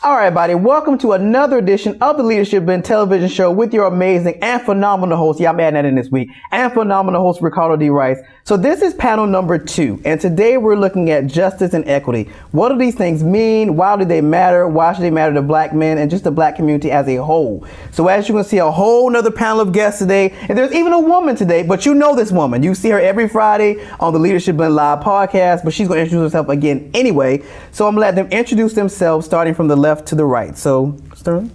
All right, everybody, welcome to another edition of the Leadership Blend television show with your amazing and phenomenal host. Yeah, I'm adding that in this week. And phenomenal host, Ricardo D. Rice. So this is panel number 2. And today we're looking at justice and equity. What do these things mean? Why do they matter? Why should they matter to black men and just the black community as a whole? So as you can see, a whole nother panel of guests today. And there's even a woman today, but you know this woman. You see her every Friday on the Leadership Blend Live podcast, but she's going to introduce herself again anyway. So I'm going to let them introduce themselves, starting from the left to the right. So,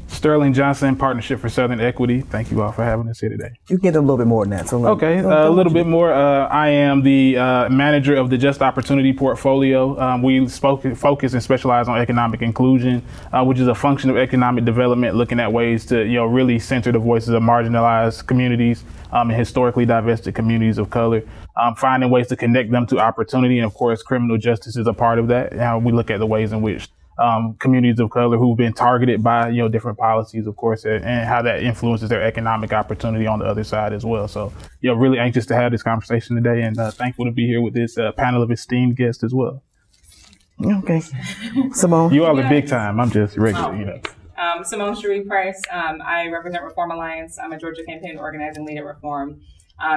Sterling Johnson, Partnership for Southern Equity. Thank you all for having us here today. You can get them a little bit more than that. So okay, a little bit more. I am the manager of the Just Opportunity portfolio. We focus and specialize on economic inclusion, which is a function of economic development, looking at ways to really center the voices of marginalized communities and historically divested communities of color, finding ways to connect them to opportunity. And of course, criminal justice is a part of that. We look at the ways in which communities of color who've been targeted by different policies, of course, and how that influences their economic opportunity on the other side as well. So, really anxious to have this conversation today, and thankful to be here with this panel of esteemed guests as well. Okay, Simone, you all are big time. I'm just regular, Simone Cherie Price. I represent Reform Alliance. I'm a Georgia campaign organizing lead at Reform.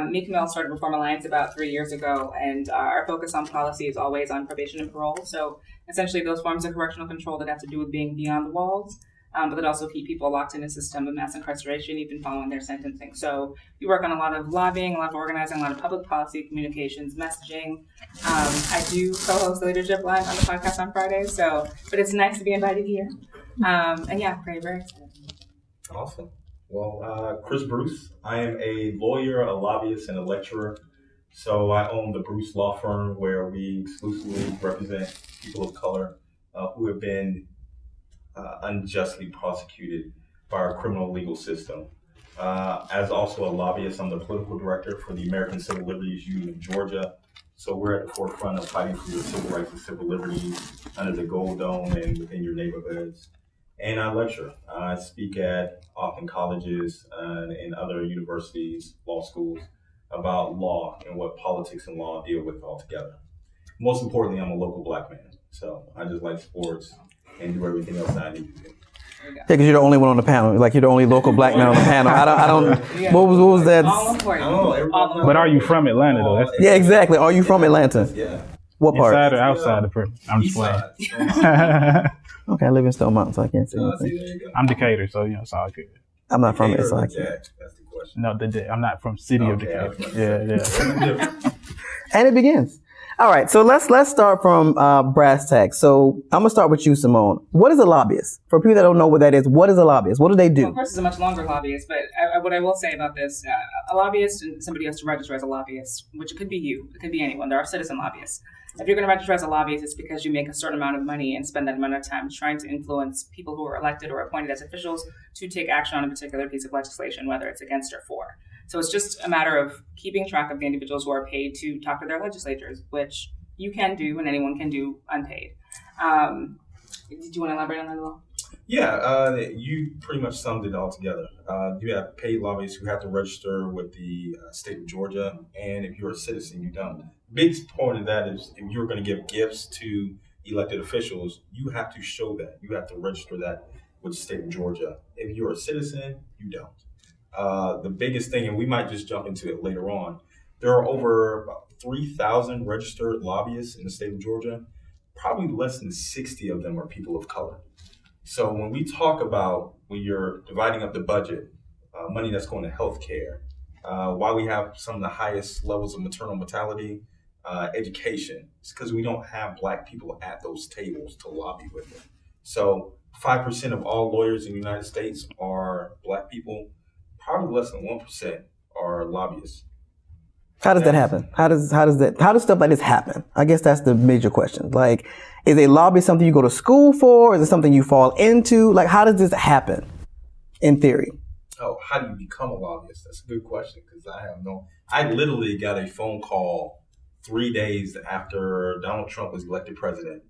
Me and Camille started Reform Alliance about 3 years ago, and our focus on policy is always on probation and parole. So essentially those forms of correctional control that have to do with being beyond the walls, but that also keep people locked in a system of mass incarceration even following their sentencing. So we work on a lot of lobbying, a lot of organizing, a lot of public policy, communications, messaging. I do co-host the Leadership Live on the podcast on Fridays, but it's nice to be invited here. And yeah, very excited. Awesome. Well, Chris Bruce. I am a lawyer, a lobbyist, and a lecturer. So I own the Bruce Law Firm, where we exclusively represent people of color who have been unjustly prosecuted by our criminal legal system. As also a lobbyist, I'm the political director for the American Civil Liberties Union of Georgia. So we're at the forefront of fighting for your civil rights and civil liberties under the Gold Dome and within your neighborhoods. And I lecture. I speak at often colleges and other universities, law schools, about law and what politics and law deal with altogether. Most importantly, I'm a local black man. So I just like sports and do everything else that I need to do. Yeah, because you're the only one on the panel. Like, you're the only local black man on the panel. I don't. Yeah. What was that? All important. But are you from Atlanta though? Yeah, exactly. Are you from Atlanta? Yeah. What part? Inside or outside the prison? I'm just playing. Okay, I live in Stone Mountain, so I can't say anything. I'm Decatur, so it's all good. I'm not from it, so I can't. That's the question. No, I'm not from city of Decatur. Yeah. And it begins. All right, so let's start from brass tacks. So I'm gonna start with you, Simone. What is a lobbyist? For people that don't know what that is, what is a lobbyist? What do they do? Well, of course, it's a much longer lobbyist, but what I will say about this, a lobbyist and somebody has to register as a lobbyist, which it could be you, it could be anyone. There are citizen lobbyists. If you're going to register as a lobbyist, it's because you make a certain amount of money and spend that amount of time trying to influence people who are elected or appointed as officials to take action on a particular piece of legislation, whether it's against or for. So it's just a matter of keeping track of the individuals who are paid to talk to their legislators, which you can do and anyone can do unpaid. Did you want to elaborate on that at all? Yeah, you pretty much summed it all together. You have paid lobbyists who have to register with the state of Georgia, and if you're a citizen, you don't. Big point of that is if you're going to give gifts to elected officials, you have to show that. You have to register that with the state of Georgia. If you're a citizen, you don't. The biggest thing, and we might just jump into it later on, there are over about 3,000 registered lobbyists in the state of Georgia. Probably less than 60 of them are people of color. So when we talk about when you're dividing up the budget, money that's going to healthcare, why we have some of the highest levels of maternal mortality, education, it's because we don't have black people at those tables to lobby with them. So 5% of all lawyers in the United States are black people. Probably less than 1% are lobbyists. How does that happen? How does stuff like this happen? I guess that's the major question. Like, is a lobby something you go to school for? Is it something you fall into? Like, how does this happen in theory? Oh, how do you become a lobbyist? That's a good question, because I literally got a phone call 3 days after Donald Trump was elected president,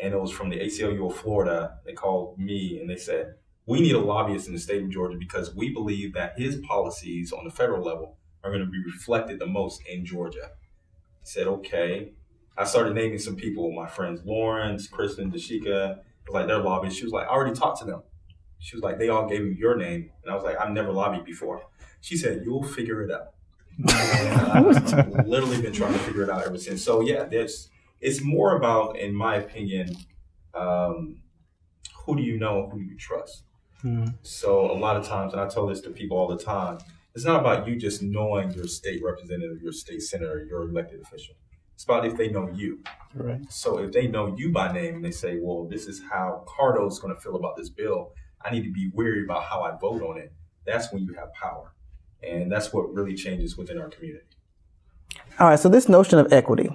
and it was from the ACLU of Florida. They called me and they said, we need a lobbyist in the state of Georgia because we believe that his policies on the federal level are going to be reflected the most in Georgia. I said, okay. I started naming some people, my friends Lawrence, Kristen, Dashika, was like, they're lobbyists. She was like, I already talked to them. She was like, they all gave me your name. And I was like, I've never lobbied before. She said, you'll figure it out. And I've literally been trying to figure it out ever since. So yeah, it's more about, in my opinion, who do you know, who do you trust? So a lot of times, and I tell this to people all the time, it's not about you just knowing your state representative, your state senator, your elected official. It's about if they know you. Right. So if they know you by name and they say, well, this is how Cardo's going to feel about this bill, I need to be wary about how I vote on it. That's when you have power. And that's what really changes within our community. All right, so this notion of equity.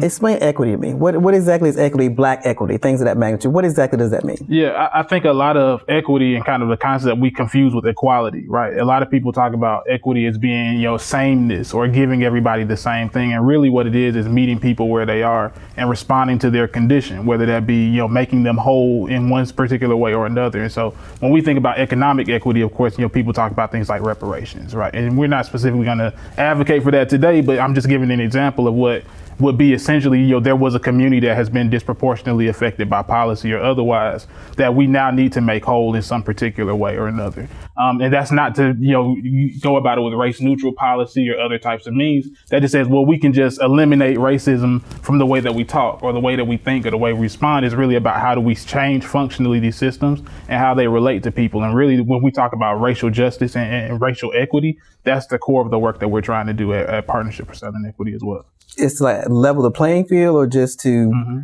Explain equity to me. What exactly is equity, black equity, things of that magnitude? What exactly does that mean? Yeah, I think a lot of equity and kind of the concept we confuse with equality, right? A lot of people talk about equity as being, sameness or giving everybody the same thing. And really what it is meeting people where they are and responding to their condition, whether that be, making them whole in one particular way or another. And so when we think about economic equity, of course, people talk about things like reparations, right? And we're not specifically going to advocate for that today, but I'm just giving an example of what would be essentially, there was a community that has been disproportionately affected by policy or otherwise that we now need to make whole in some particular way or another. And that's not to, you go about it with race neutral policy or other types of means. That just says, well, we can just eliminate racism from the way that we talk or the way that we think or the way we respond. Is really about how do we change functionally these systems and how they relate to people. And really, when we talk about racial justice and racial equity, that's the core of the work that we're trying to do at Partnership for Southern Equity as well. It's like level the playing field, or just to,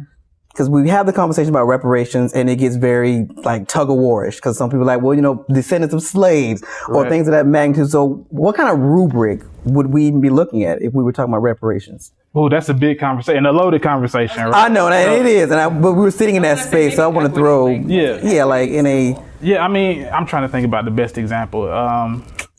because we have the conversation about reparations and it gets very like tug of war-ish, because some people are like, well, descendants of slaves or things of that magnitude. So what kind of rubric would we even be looking at if we were talking about reparations? Oh, that's a big conversation, a loaded conversation, right? I know, and it is, but we were sitting in that space, so I want to throw, like in a... Yeah, I mean, I'm trying to think about the best example.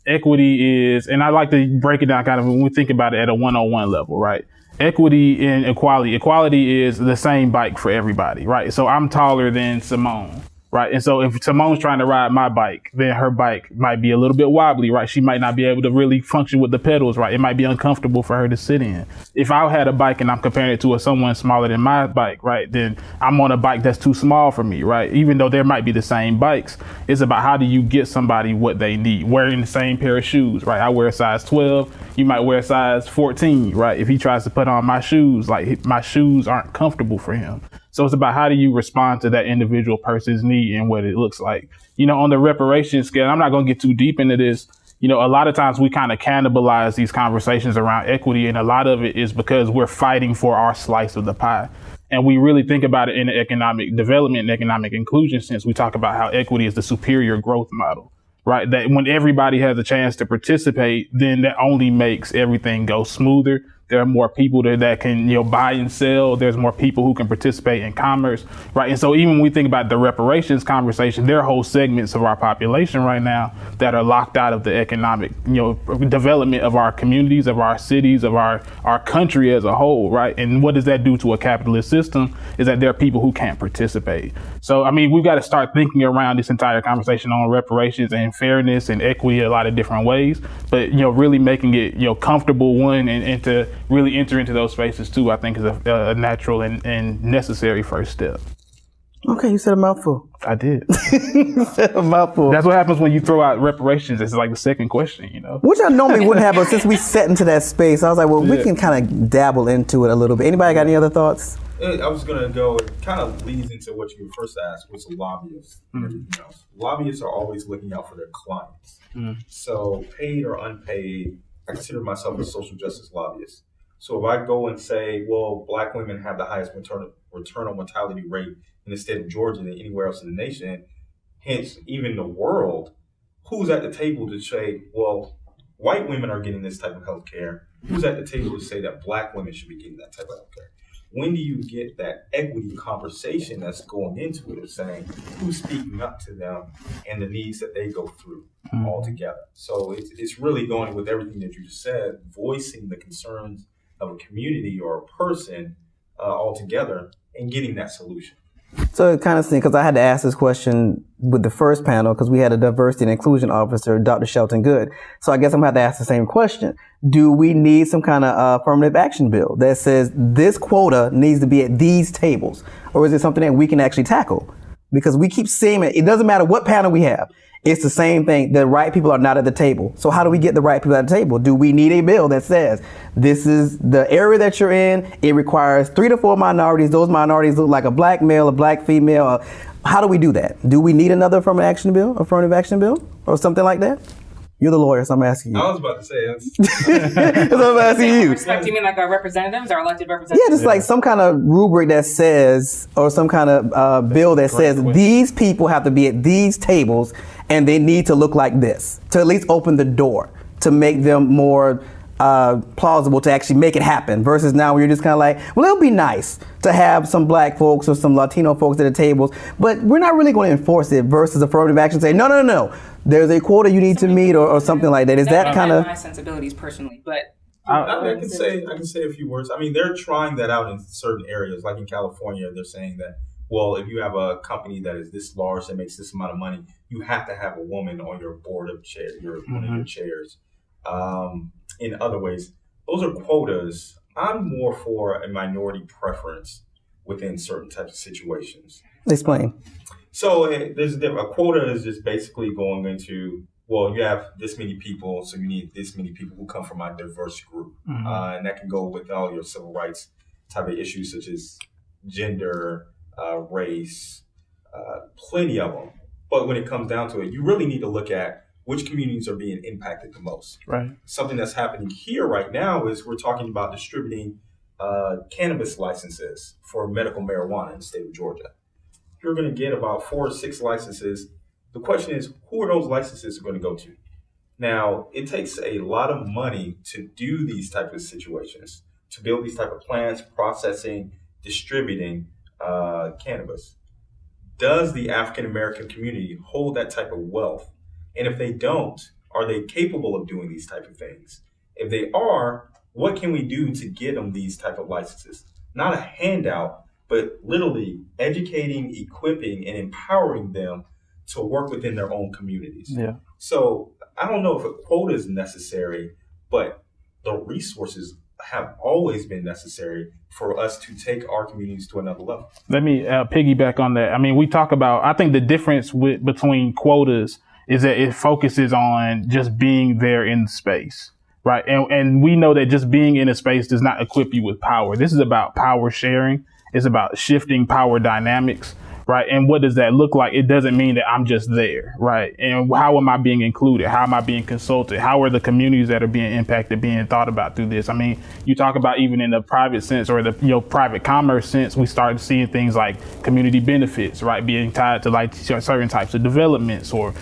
Equity is, and I like to break it down kind of when we think about it at a one-on-one level, right? Equity and equality. Equality is the same bike for everybody, right? So I'm taller than Simone, right? And so if Simone's trying to ride my bike, then her bike might be a little bit wobbly, right? She might not be able to really function with the pedals, right? It might be uncomfortable for her to sit in. If I had a bike and I'm comparing it to someone smaller than my bike, right, then I'm on a bike that's too small for me, right? Even though there might be the same bikes, it's about how do you get somebody what they need, wearing the same pair of shoes, right? I wear a size 12. You might wear a size 14, right? If he tries to put on my shoes, like my shoes aren't comfortable for him. So it's about how do you respond to that individual person's need and what it looks like. On the reparation scale, I'm not going to get too deep into this. A lot of times we kind of cannibalize these conversations around equity, and a lot of it is because we're fighting for our slice of the pie. And we really think about it in the economic development and economic inclusion sense. We talk about how equity is the superior growth model. Right, that when everybody has a chance to participate, then that only makes everything go smoother. There are more people that can, buy and sell. There's more people who can participate in commerce, right? And so even when we think about the reparations conversation, there are whole segments of our population right now that are locked out of the economic, development of our communities, of our cities, of our country as a whole, right? And what does that do to a capitalist system is that there are people who can't participate. So, I mean, we've got to start thinking around this entire conversation on reparations and fairness and equity a lot of different ways, but, really making it, comfortable and to really enter into those spaces too, I think is a natural and necessary first step. Okay, you said a mouthful. I did. You said a mouthful. That's what happens when you throw out reparations. It's like the second question, Which I normally wouldn't have, but since we set into that space, I was like, well, we can kind of dabble into it a little bit. Anybody got any other thoughts? I was going to go, it kind of leads into what you first asked, was lobbyists and everything else. Lobbyists are always looking out for their clients. So paid or unpaid, I consider myself a social justice lobbyist. So if I go and say, well, Black women have the highest maternal mortality rate in the state of Georgia than anywhere else in the nation, hence even the world, who's at the table to say, well, white women are getting this type of health care? Who's at the table to say that Black women should be getting that type of health care? When do you get that equity conversation that's going into it of saying who's speaking up to them and the needs that they go through all together? So it's really going with everything that you just said, voicing the concerns of a community or a person all together and getting that solution. So it kind of seems, because I had to ask this question with the first panel because we had a diversity and inclusion officer, Dr. Shelton Good. So I guess I'm going to have to ask the same question. Do we need some kind of affirmative action bill that says this quota needs to be at these tables? Or is it something that we can actually tackle? Because we keep seeing it. It doesn't matter what panel we have. It's the same thing. The right people are not at the table. So how do we get the right people at the table? Do we need a bill that says this is the area that you're in? It requires 3 to 4 minorities. Those minorities look like a black male, a black female. How do we do that? Do we need another affirmative action bill, or something like that? You're the lawyer, so I'm asking you. I was about to say that's So I'm asking you. Respect, you mean like our representatives, our elected representatives? Yeah, just like some kind of rubric that says, or some kind of bill that says these people have to be at these tables and they need to look like this, to at least open the door, to make them more plausible to actually make it happen, versus now where you're just kind of like, well, it'll be nice to have some black folks or some Latino folks at the tables, but we're not really going to enforce it, versus affirmative action say, no, there's a quota you need to meet, or something like that. Is that kind of my sensibilities personally, but I can say a few words. I mean, they're trying that out in certain areas, like in California. They're saying that, well, if you have a company that is this large that makes this amount of money, you have to have a woman on your board of chair, one of your chairs. In other ways, those are quotas. I'm more for a minority preference within certain types of situations. Explain. So there's a quota is just basically going into, well, you have this many people, so you need this many people who come from a diverse group. And that can go with all your civil rights type of issues such as gender, race, plenty of them. But when it comes down to it, you really need to look at which communities are being impacted the most. Right. Something that's happening here right now is we're talking about distributing cannabis licenses for medical marijuana in the state of Georgia. You're going to get about 4 or 6 licenses. The question is, who are those licenses going to go to? Now, it takes a lot of money to do these type of situations, to build these type of plants, processing, distributing cannabis. Does the African American community hold that type of wealth? And if they don't, are they capable of doing these type of things? If they are, what can we do to get them these type of licenses? Not a handout, but literally educating, equipping, and empowering them to work within their own communities. Yeah. So I don't know if a quota is necessary, but the resources have always been necessary for us to take our communities to another level. Let me piggyback on that. I mean, we talk about, I think the difference between quotas is that it focuses on just being there in the space, right? And we know that just being in a space does not equip you with power. This is about power sharing. It's about shifting power dynamics, right? And what does that look like? It doesn't mean that I'm just there, right? And how am I being included? How am I being consulted? How are the communities that are being impacted being thought about through this? I mean, you talk about even in the private sense or the private commerce sense, we started seeing things like community benefits, right, being tied to like certain types of developments, or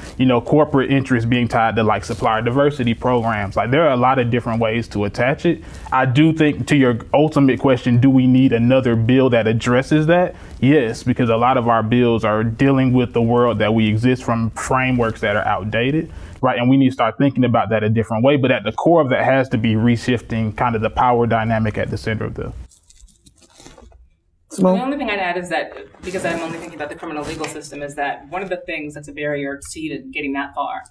corporate interests being tied to like supplier diversity programs. Like there are a lot of different ways to attach it. I do think, to your ultimate question, do we need another bill that addresses that? Yes, because a lot of our bills are dealing with the world that we exist from, frameworks that are outdated, right? And we need to start thinking about that a different way. But at the core of that has to be reshifting kind of the power dynamic at the center of the. The only thing I'd add is that, because I'm only thinking about the criminal legal system, is that one of the things that's a barrier to getting that far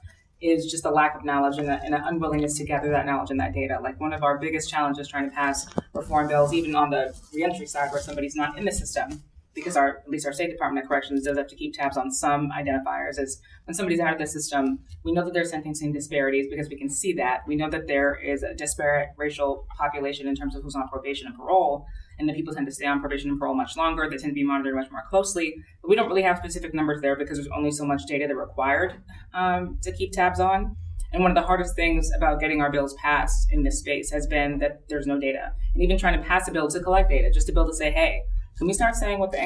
is just a lack of knowledge and an unwillingness to gather that knowledge and that data. Like one of our biggest challenges trying to pass reform bills, even on the reentry side where somebody's not in the system, because at least our State Department of Corrections does have to keep tabs on some identifiers, is when somebody's out of the system, we know that there's sentencing disparities because we can see that. We know that there is a disparate racial population in terms of who's on probation and parole, and that people tend to stay on probation and parole much longer. They tend to be monitored much more closely. But we don't really have specific numbers there because there's only so much data that's required to keep tabs on. And one of the hardest things about getting our bills passed in this space has been that there's no data. And even trying to pass a bill to collect data, just to be able to say, hey, can we start saying what the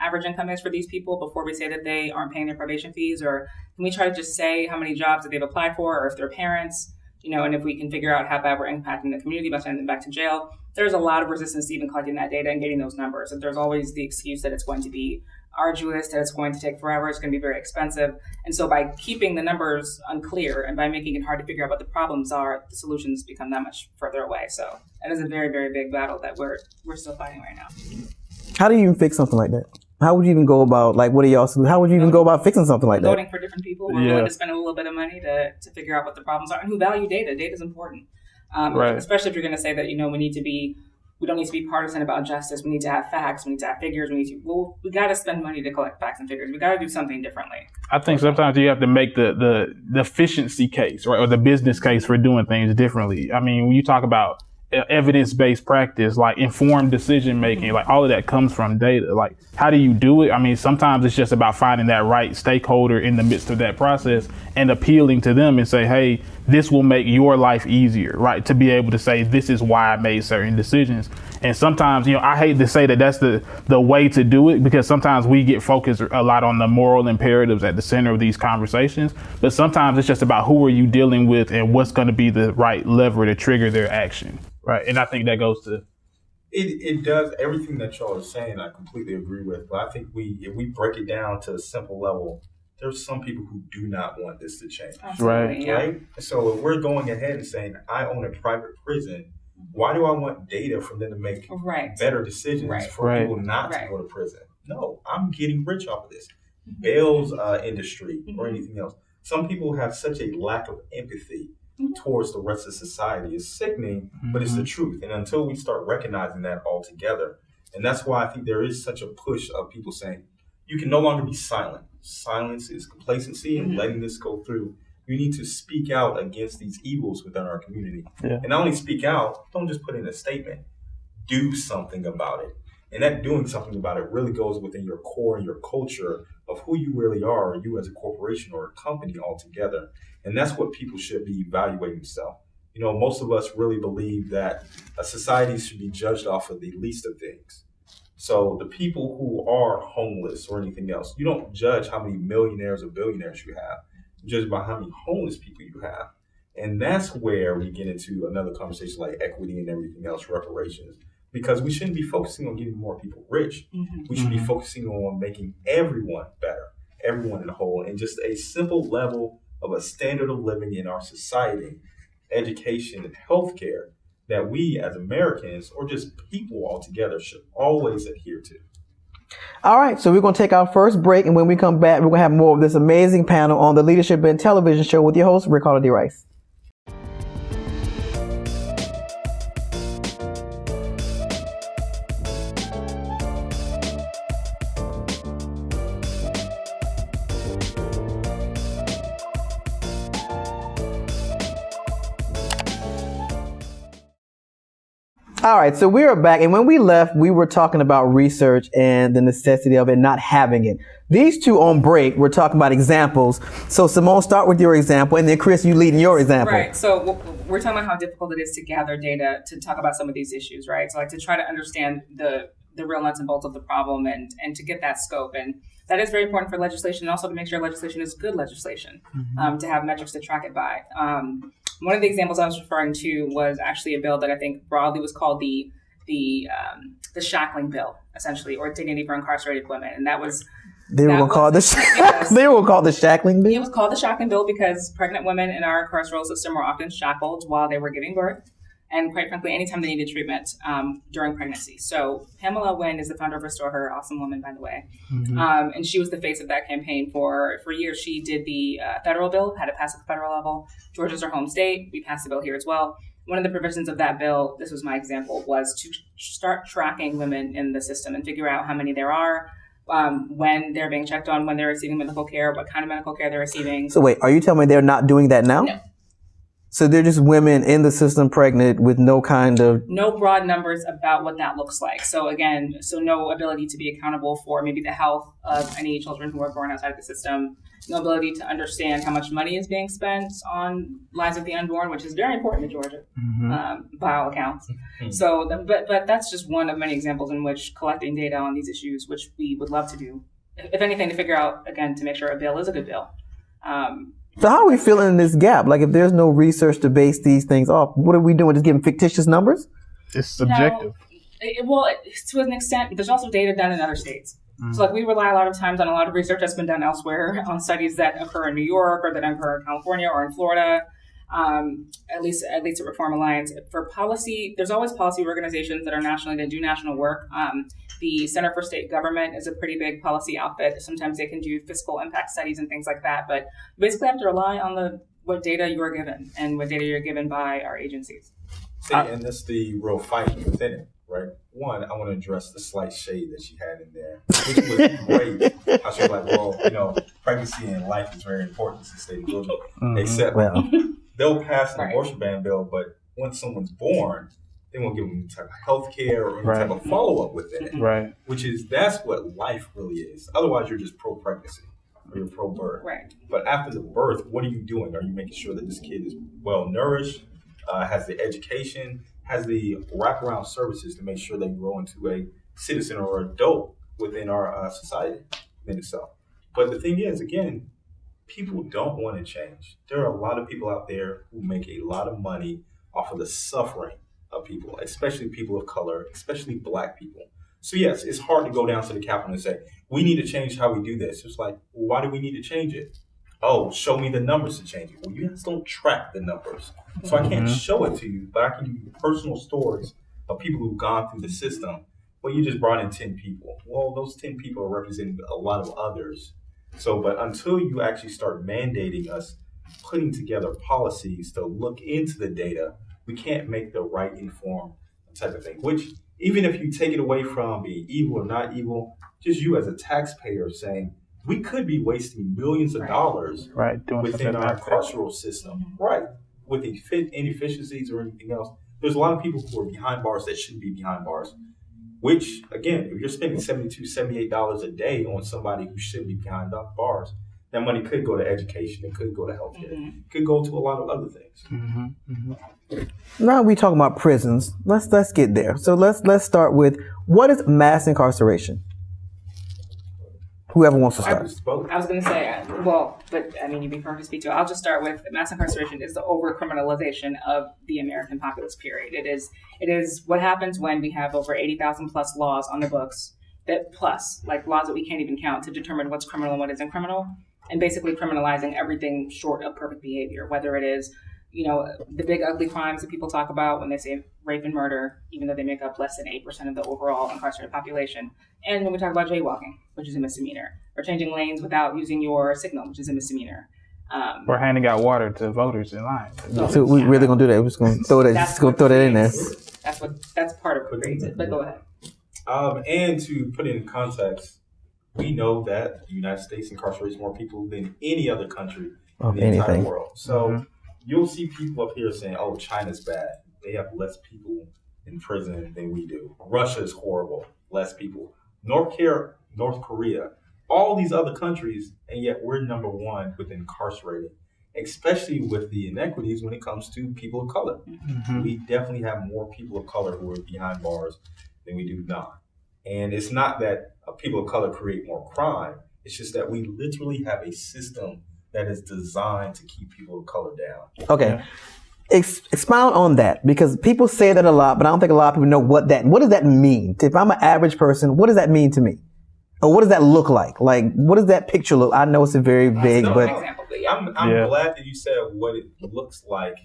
average income is for these people before we say that they aren't paying their probation fees? Or can we try to just say how many jobs that they've applied for, or if they're parents, and if we can figure out how bad we're impacting the community by sending them back to jail? There's a lot of resistance to even collecting that data and getting those numbers. And there's always the excuse that it's going to be arduous, that it's going to take forever, it's going to be very expensive. And so by keeping the numbers unclear and by making it hard to figure out what the problems are, the solutions become that much further away. So that is a very, very big battle that we're still fighting right now. How do you even fix something like that? How would you even go about, like, what do y'all, how would you even go about fixing something like that? Voting for different people. We're willing to spend a little bit of money to figure out what the problems are and who value data. Data is important. Right. Especially if you're going to say that, we need to be we don't need to be partisan about justice. We need to have facts. We need to have figures. We got to spend money to collect facts and figures. We got to do something differently. I think sometimes you have to make the efficiency case, right, or the business case for doing things differently. I mean, when you talk about evidence-based practice, like informed decision making, like all of that comes from data. Like, how do you do it? I mean, sometimes it's just about finding that right stakeholder in the midst of that process and appealing to them and say, hey, this will make your life easier, right? To be able to say, this is why I made certain decisions. And sometimes, I hate to say that that's the way to do it, because sometimes we get focused a lot on the moral imperatives at the center of these conversations. But sometimes it's just about who are you dealing with and what's going to be the right lever to trigger their action. Right. And I think that goes to it does everything that y'all are saying. I completely agree with. But I think if we break it down to a simple level, there's some people who do not want this to change. Absolutely, yeah. Right. So if we're going ahead and saying, I own a private prison, why do I want data from them to make better decisions for people not to go to prison? No, I'm getting rich off of this. Bail's industry or anything else. Some people have such a lack of empathy towards the rest of society. It's sickening, but it's the truth. And until we start recognizing that altogether, and that's why I think there is such a push of people saying, you can no longer be silent. Silence is complacency and letting this go through. You need to speak out against these evils within our community. Yeah. And not only speak out, don't just put in a statement. Do something about it. And that doing something about it really goes within your core and your culture of who you really are, you as a corporation or a company altogether. And that's what people should be evaluating themselves. Most of us really believe that a society should be judged off of the least of things. So the people who are homeless or anything else, you don't judge how many millionaires or billionaires you have. You judge by how many homeless people you have. And that's where we get into another conversation like equity and everything else, reparations. Because we shouldn't be focusing on getting more people rich. We should be focusing on making everyone better, everyone in the whole, and just a simple level of a standard of living in our society, education and healthcare that we as Americans or just people altogether should always adhere to. All right, so we're going to take our first break, and when we come back, we're going to have more of this amazing panel on the Leadership in Television show with your host, Ricardo D. Rice. All right, so we are back, and when we left, we were talking about research and the necessity of it not having it. These two on break, we're talking about examples. So Simone, start with your example, and then Chris, you lead in your example. Right, so we're talking about how difficult it is to gather data to talk about some of these issues, right? So like to try to understand the real nuts and bolts of the problem and to get that scope. And that is very important for legislation, and also to make sure legislation is good legislation, to have metrics to track it by. One of the examples I was referring to was actually a bill that I think broadly was called the shackling bill, essentially, or dignity for incarcerated women. And that was they were called the shackling bill. It was called the shackling bill because pregnant women in our carceral system were often shackled while they were giving birth, and quite frankly, anytime they needed treatment during pregnancy. So Pamela Wynn is the founder of Restore Her, awesome woman, by the way. And she was the face of that campaign for years. She did the federal bill, had it passed at the federal level. Georgia's our home state. We passed the bill here as well. One of the provisions of that bill, this was my example, was to start tracking women in the system and figure out how many there are, when they're being checked on, when they're receiving medical care, what kind of medical care they're receiving. So wait, are you telling me they're not doing that now? No. So they're just women in the system pregnant with no broad numbers about what that looks like. So again, no ability to be accountable for maybe the health of any children who are born outside of the system, no ability to understand how much money is being spent on lives of the unborn, which is very important to Georgia, by all accounts. So, but that's just one of many examples in which collecting data on these issues, which we would love to do, if anything, to figure out, again, to make sure a bill is a good bill. So how are we filling in this gap? Like, if there's no research to base these things off, what are we doing? Just giving fictitious numbers? It's subjective. To an extent, there's also data done in other states. So like we rely a lot of times on a lot of research that's been done elsewhere on studies that occur in New York or that occur in California or in Florida, at least at Reform Alliance. For policy, there's always policy organizations that are nationally that do national work. The Center for State Government is a pretty big policy outfit. Sometimes they can do fiscal impact studies and things like that, but you basically have to rely on what data you are given and what data you're given by our agencies. See, and that's the real fight within it. right? One, I want to address the slight shade that she had in there, which was great. How she was like, well, pregnancy and life is very important to the state of Georgia. Except they'll pass an abortion ban bill, but once someone's born, they won't give them any type of health care or any type of follow-up with it. Right. That's what life really is. Otherwise, you're just pro-pregnancy or you're pro-birth. Right. But after the birth, what are you doing? Are you making sure that this kid is well-nourished, has the education, has the wraparound services to make sure they grow into a citizen or adult within our society in itself? But the thing is, again, people don't want to change. There are a lot of people out there who make a lot of money off of the suffering of people, especially people of color, especially Black people. So yes, it's hard to go down to the Capitol and say, we need to change how we do this. It's like, well, why do we need to change it? Oh, show me the numbers to change it. Well, you guys don't track the numbers. So I can't show it to you, but I can give you personal stories of people who've gone through the system. Well, you just brought in 10 people. Well, those 10 people are representing a lot of others. So, but until you actually start mandating us putting together policies to look into the data, we can't make the right informed type of thing, which even if you take it away from being evil or not evil, just you as a taxpayer saying, we could be wasting millions of dollars within our carceral system, with inefficiencies or anything else. There's a lot of people who are behind bars that shouldn't be behind bars, which, again, if you're spending $72, $78 a day on somebody who shouldn't be behind bars, that money could go to education, it could go to healthcare, it could go to a lot of other things. Now we talking about prisons. Let's get there. So let's start with, what is mass incarceration? Whoever wants to start. I was going to say, you'd be perfect to speak to. I'll just start with mass incarceration is the over-criminalization of the American populace, period. It is what happens when we have over 80,000 plus laws on the books, laws that we can't even count to determine what's criminal and what isn't criminal, and basically criminalizing everything short of perfect behavior, whether it is the big ugly crimes that people talk about when they say rape and murder, even though they make up less than 8% of the overall incarcerated population. And when we talk about jaywalking, which is a misdemeanor, or changing lanes without using your signal, which is a misdemeanor. Or handing out water to voters in line. So we really gonna do that? We're just gonna throw that in there. That's part of what creates it. But go ahead. And to put it in context, we know that the United States incarcerates more people than any other country in the entire world. So you'll see people up here saying, oh, China's bad. They have less people in prison than we do. Russia is horrible, less people. North Korea, all these other countries, and yet we're number one with incarcerated, especially with the inequities when it comes to people of color. We definitely have more people of color who are behind bars than we do not. And it's not that people of color create more crime. It's just that we literally have a system that is designed to keep people of color down. Okay. Expound on that, because people say that a lot, but I don't think a lot of people know what does that mean? If I'm an average person, what does that mean to me? Or what does that look like? Like, what does that picture look? I know it's a very big, but I'm glad that you said what it looks like.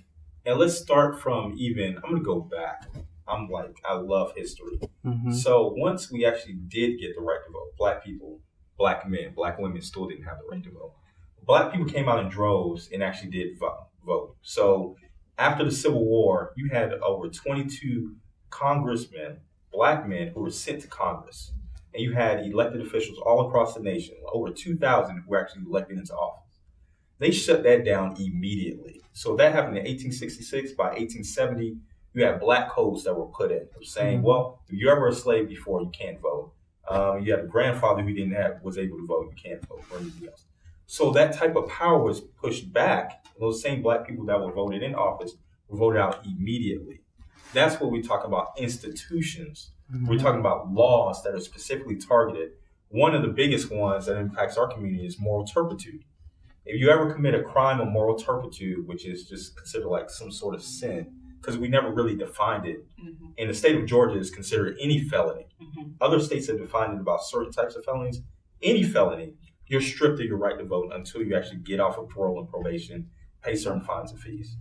And let's start from I'm going to go back. I love history. So once we actually did get the right to vote, Black people, Black men, Black women still didn't have the right to vote. Black people came out in droves and actually did vote. So after the Civil War, you had over 22 congressmen, Black men, who were sent to Congress. And you had elected officials all across the nation, over 2,000 who were actually elected into office. They shut that down immediately. So that happened in 1866. By 1870, you had black codes that were put in saying, well, if you're ever a slave before, you can't vote. You had a grandfather who was able to vote, you can't vote, or anything else. So that type of power was pushed back. Those same Black people that were voted in office were voted out immediately. That's what we talk about institutions. We're talking about laws that are specifically targeted. One of the biggest ones that impacts our community is moral turpitude. If you ever commit a crime of moral turpitude, which is just considered like some sort of sin, because we never really defined it. In the state of Georgia, it's considered any felony. Other states have defined it about certain types of felonies. Any felony, you're stripped of your right to vote until you actually get off of parole and probation, pay certain fines and fees.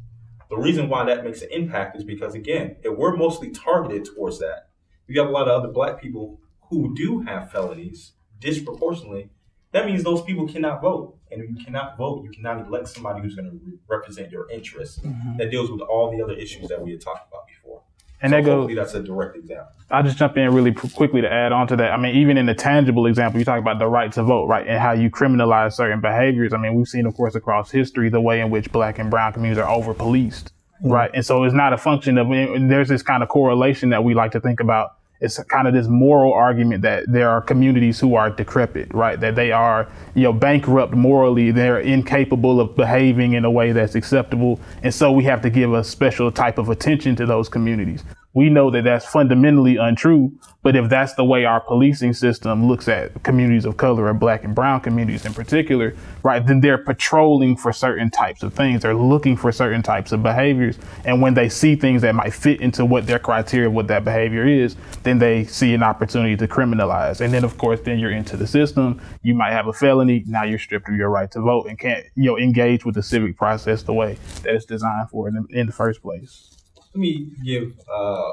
The reason why that makes an impact is because, again, if we're mostly targeted towards that, you have a lot of other Black people who do have felonies disproportionately. That means those people cannot vote. And if you cannot vote, you cannot elect somebody who's going to represent your interests. That deals with all the other issues that we had talked about before. And so that goes, hopefully that's a direct example. I'll just jump in really quickly to add on to that. I mean, even in the tangible example, you talk about the right to vote, right? And how you criminalize certain behaviors. I mean, we've seen, of course, across history, the way in which Black and brown communities are over policed, right? And so it's not a function of, there's this kind of correlation that we like to think about. It's kind of this moral argument that there are communities who are decrepit, right? That they are, bankrupt morally. They're incapable of behaving in a way that's acceptable. And so we have to give a special type of attention to those communities. We know that that's fundamentally untrue, but if that's the way our policing system looks at communities of color or Black and brown communities in particular, right, then they're patrolling for certain types of things. They're looking for certain types of behaviors. And when they see things that might fit into what their criteria of what that behavior is, then they see an opportunity to criminalize. And then, of course, then you're into the system. You might have a felony. Now you're stripped of your right to vote and can't, engage with the civic process the way that it's designed for in the first place. Let me give a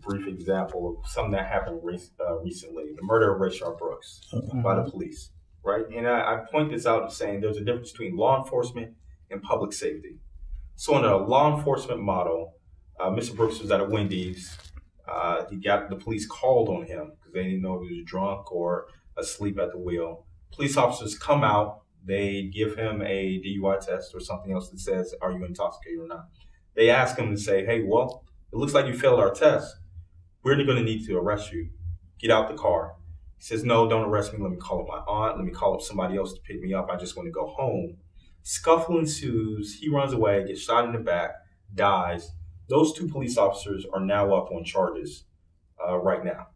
brief example of something that happened recently, the murder of Rayshard Brooks by the police, right? And I point this out saying there's a difference between law enforcement and public safety. So in a law enforcement model, Mr. Brooks was at a Wendy's. He got the police called on him because they didn't know if he was drunk or asleep at the wheel. Police officers come out, they give him a DUI test or something else that says, are you intoxicated or not? They ask him to say, hey, well, it looks like you failed our test. We're going to need to arrest you. Get out the car. He says, no, don't arrest me. Let me call up my aunt. Let me call up somebody else to pick me up. I just want to go home. Scuffle ensues. He runs away, gets shot in the back, dies. Those two police officers are now up on charges right now.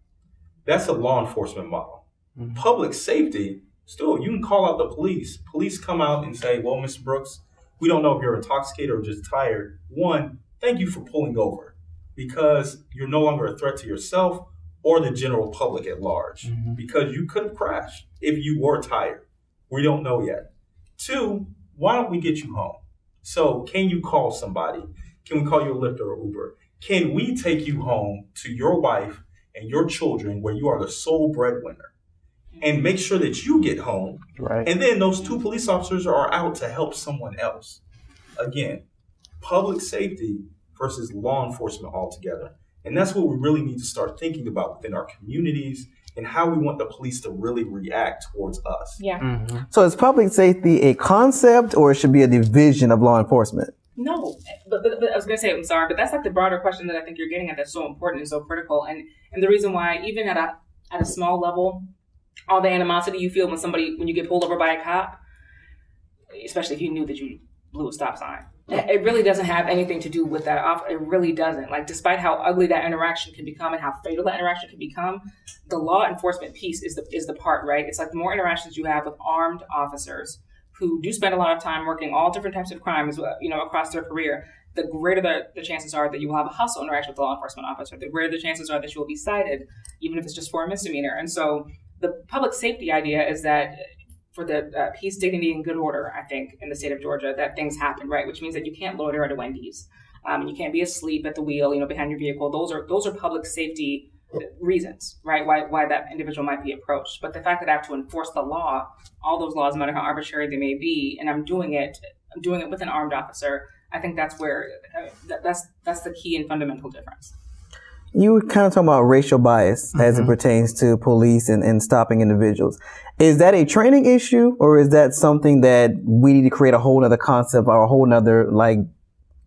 That's a law enforcement model. Mm-hmm. Public safety, still, you can call out the police. Police come out and say, well, Mr. Brooks, we don't know if you're intoxicated or just tired. One, thank you for pulling over because you're no longer a threat to yourself or the general public at large because you could have crashed if you were tired. We don't know yet. Two, why don't we get you home? So can you call somebody? Can we call you a Lyft or Uber? Can we take you home to your wife and your children where you are the sole breadwinner? And make sure that you get home. Right. And then those two police officers are out to help someone else. Again, public safety versus law enforcement altogether. And that's what we really need to start thinking about within our communities and how we want the police to really react towards us. Yeah. Mm-hmm. So is public safety a concept or it should be a division of law enforcement? No, but I was going to say, I'm sorry, but that's like the broader question that I think you're getting at that's so important and so critical. And the reason why, even at a small level, all the animosity you feel when you get pulled over by a cop, especially if you knew that you blew a stop sign, it really doesn't have anything to do with that. It really doesn't. Like, despite how ugly that interaction can become and how fatal that interaction can become, the law enforcement piece is the part, right? It's like the more interactions you have with armed officers who do spend a lot of time working all different types of crimes, across their career, the greater the chances are that you will have a hostile interaction with the law enforcement officer. The greater the chances are that you will be cited, even if it's just for a misdemeanor. And so the public safety idea is that for the peace, dignity, and good order, I think, in the state of Georgia, that things happen, right? Which means that you can't loiter at a Wendy's. And you can't be asleep at the wheel, behind your vehicle. Those are public safety reasons, right? Why that individual might be approached. But the fact that I have to enforce the law, all those laws, no matter how arbitrary they may be, and I'm doing it with an armed officer, I think that's where that's the key and fundamental difference. You were kind of talking about racial bias as it pertains to police and stopping individuals. Is that a training issue, or is that something that we need to create a whole other concept or a whole other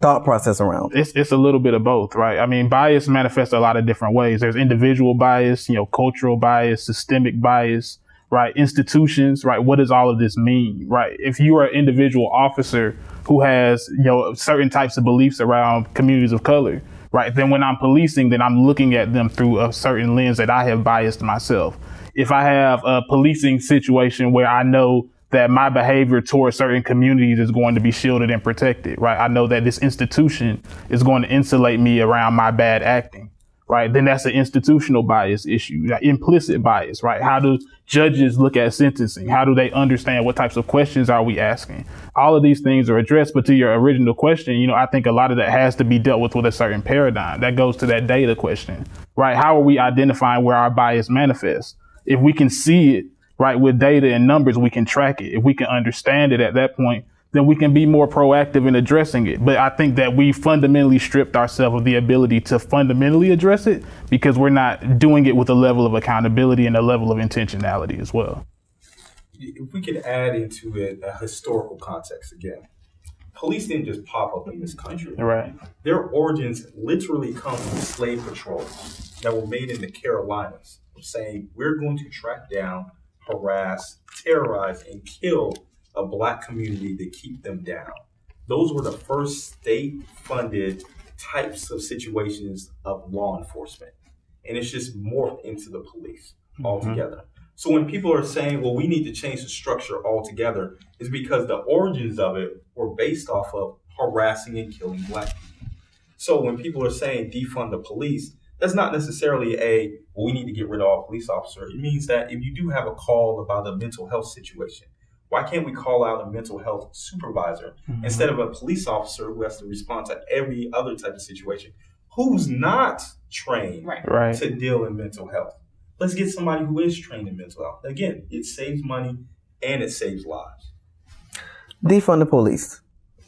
thought process around? It's a little bit of both, right? I mean, bias manifests a lot of different ways. There's individual bias, cultural bias, systemic bias, right? Institutions, right? What does all of this mean, right? If you are an individual officer who has, certain types of beliefs around communities of color, right, then when I'm policing, then I'm looking at them through a certain lens that I have biased myself. If I have a policing situation where I know that my behavior towards certain communities is going to be shielded and protected, right? I know that this institution is going to insulate me around my bad acting, right? Then that's an institutional bias issue, implicit bias, right? How do judges look at sentencing? How do they understand what types of questions are we asking? All of these things are addressed, but to your original question, I think a lot of that has to be dealt with a certain paradigm. That goes to that data question, right? How are we identifying where our bias manifests? If we can see it, right, with data and numbers, we can track it. If we can understand it at that point, then we can be more proactive in addressing it. But I think that we fundamentally stripped ourselves of the ability to fundamentally address it because we're not doing it with a level of accountability and a level of intentionality as well. If we could add into it a historical context again, police didn't just pop up in this country. Right. Their origins literally come from slave patrols that were made in the Carolinas, saying we're going to track down, harass, terrorize, and kill a Black community to keep them down. Those were the first state-funded types of situations of law enforcement. And it's just morphed into the police altogether. So when people are saying, well, we need to change the structure altogether, is because the origins of it were based off of harassing and killing Black people. So when people are saying defund the police, that's not necessarily well, we need to get rid of all police officers. It means that if you do have a call about a mental health situation, why can't we call out a mental health supervisor instead of a police officer who has to respond to every other type of situation who's not trained to deal in mental health? Let's get somebody who is trained in mental health. Again, it saves money and it saves lives. Defund the police.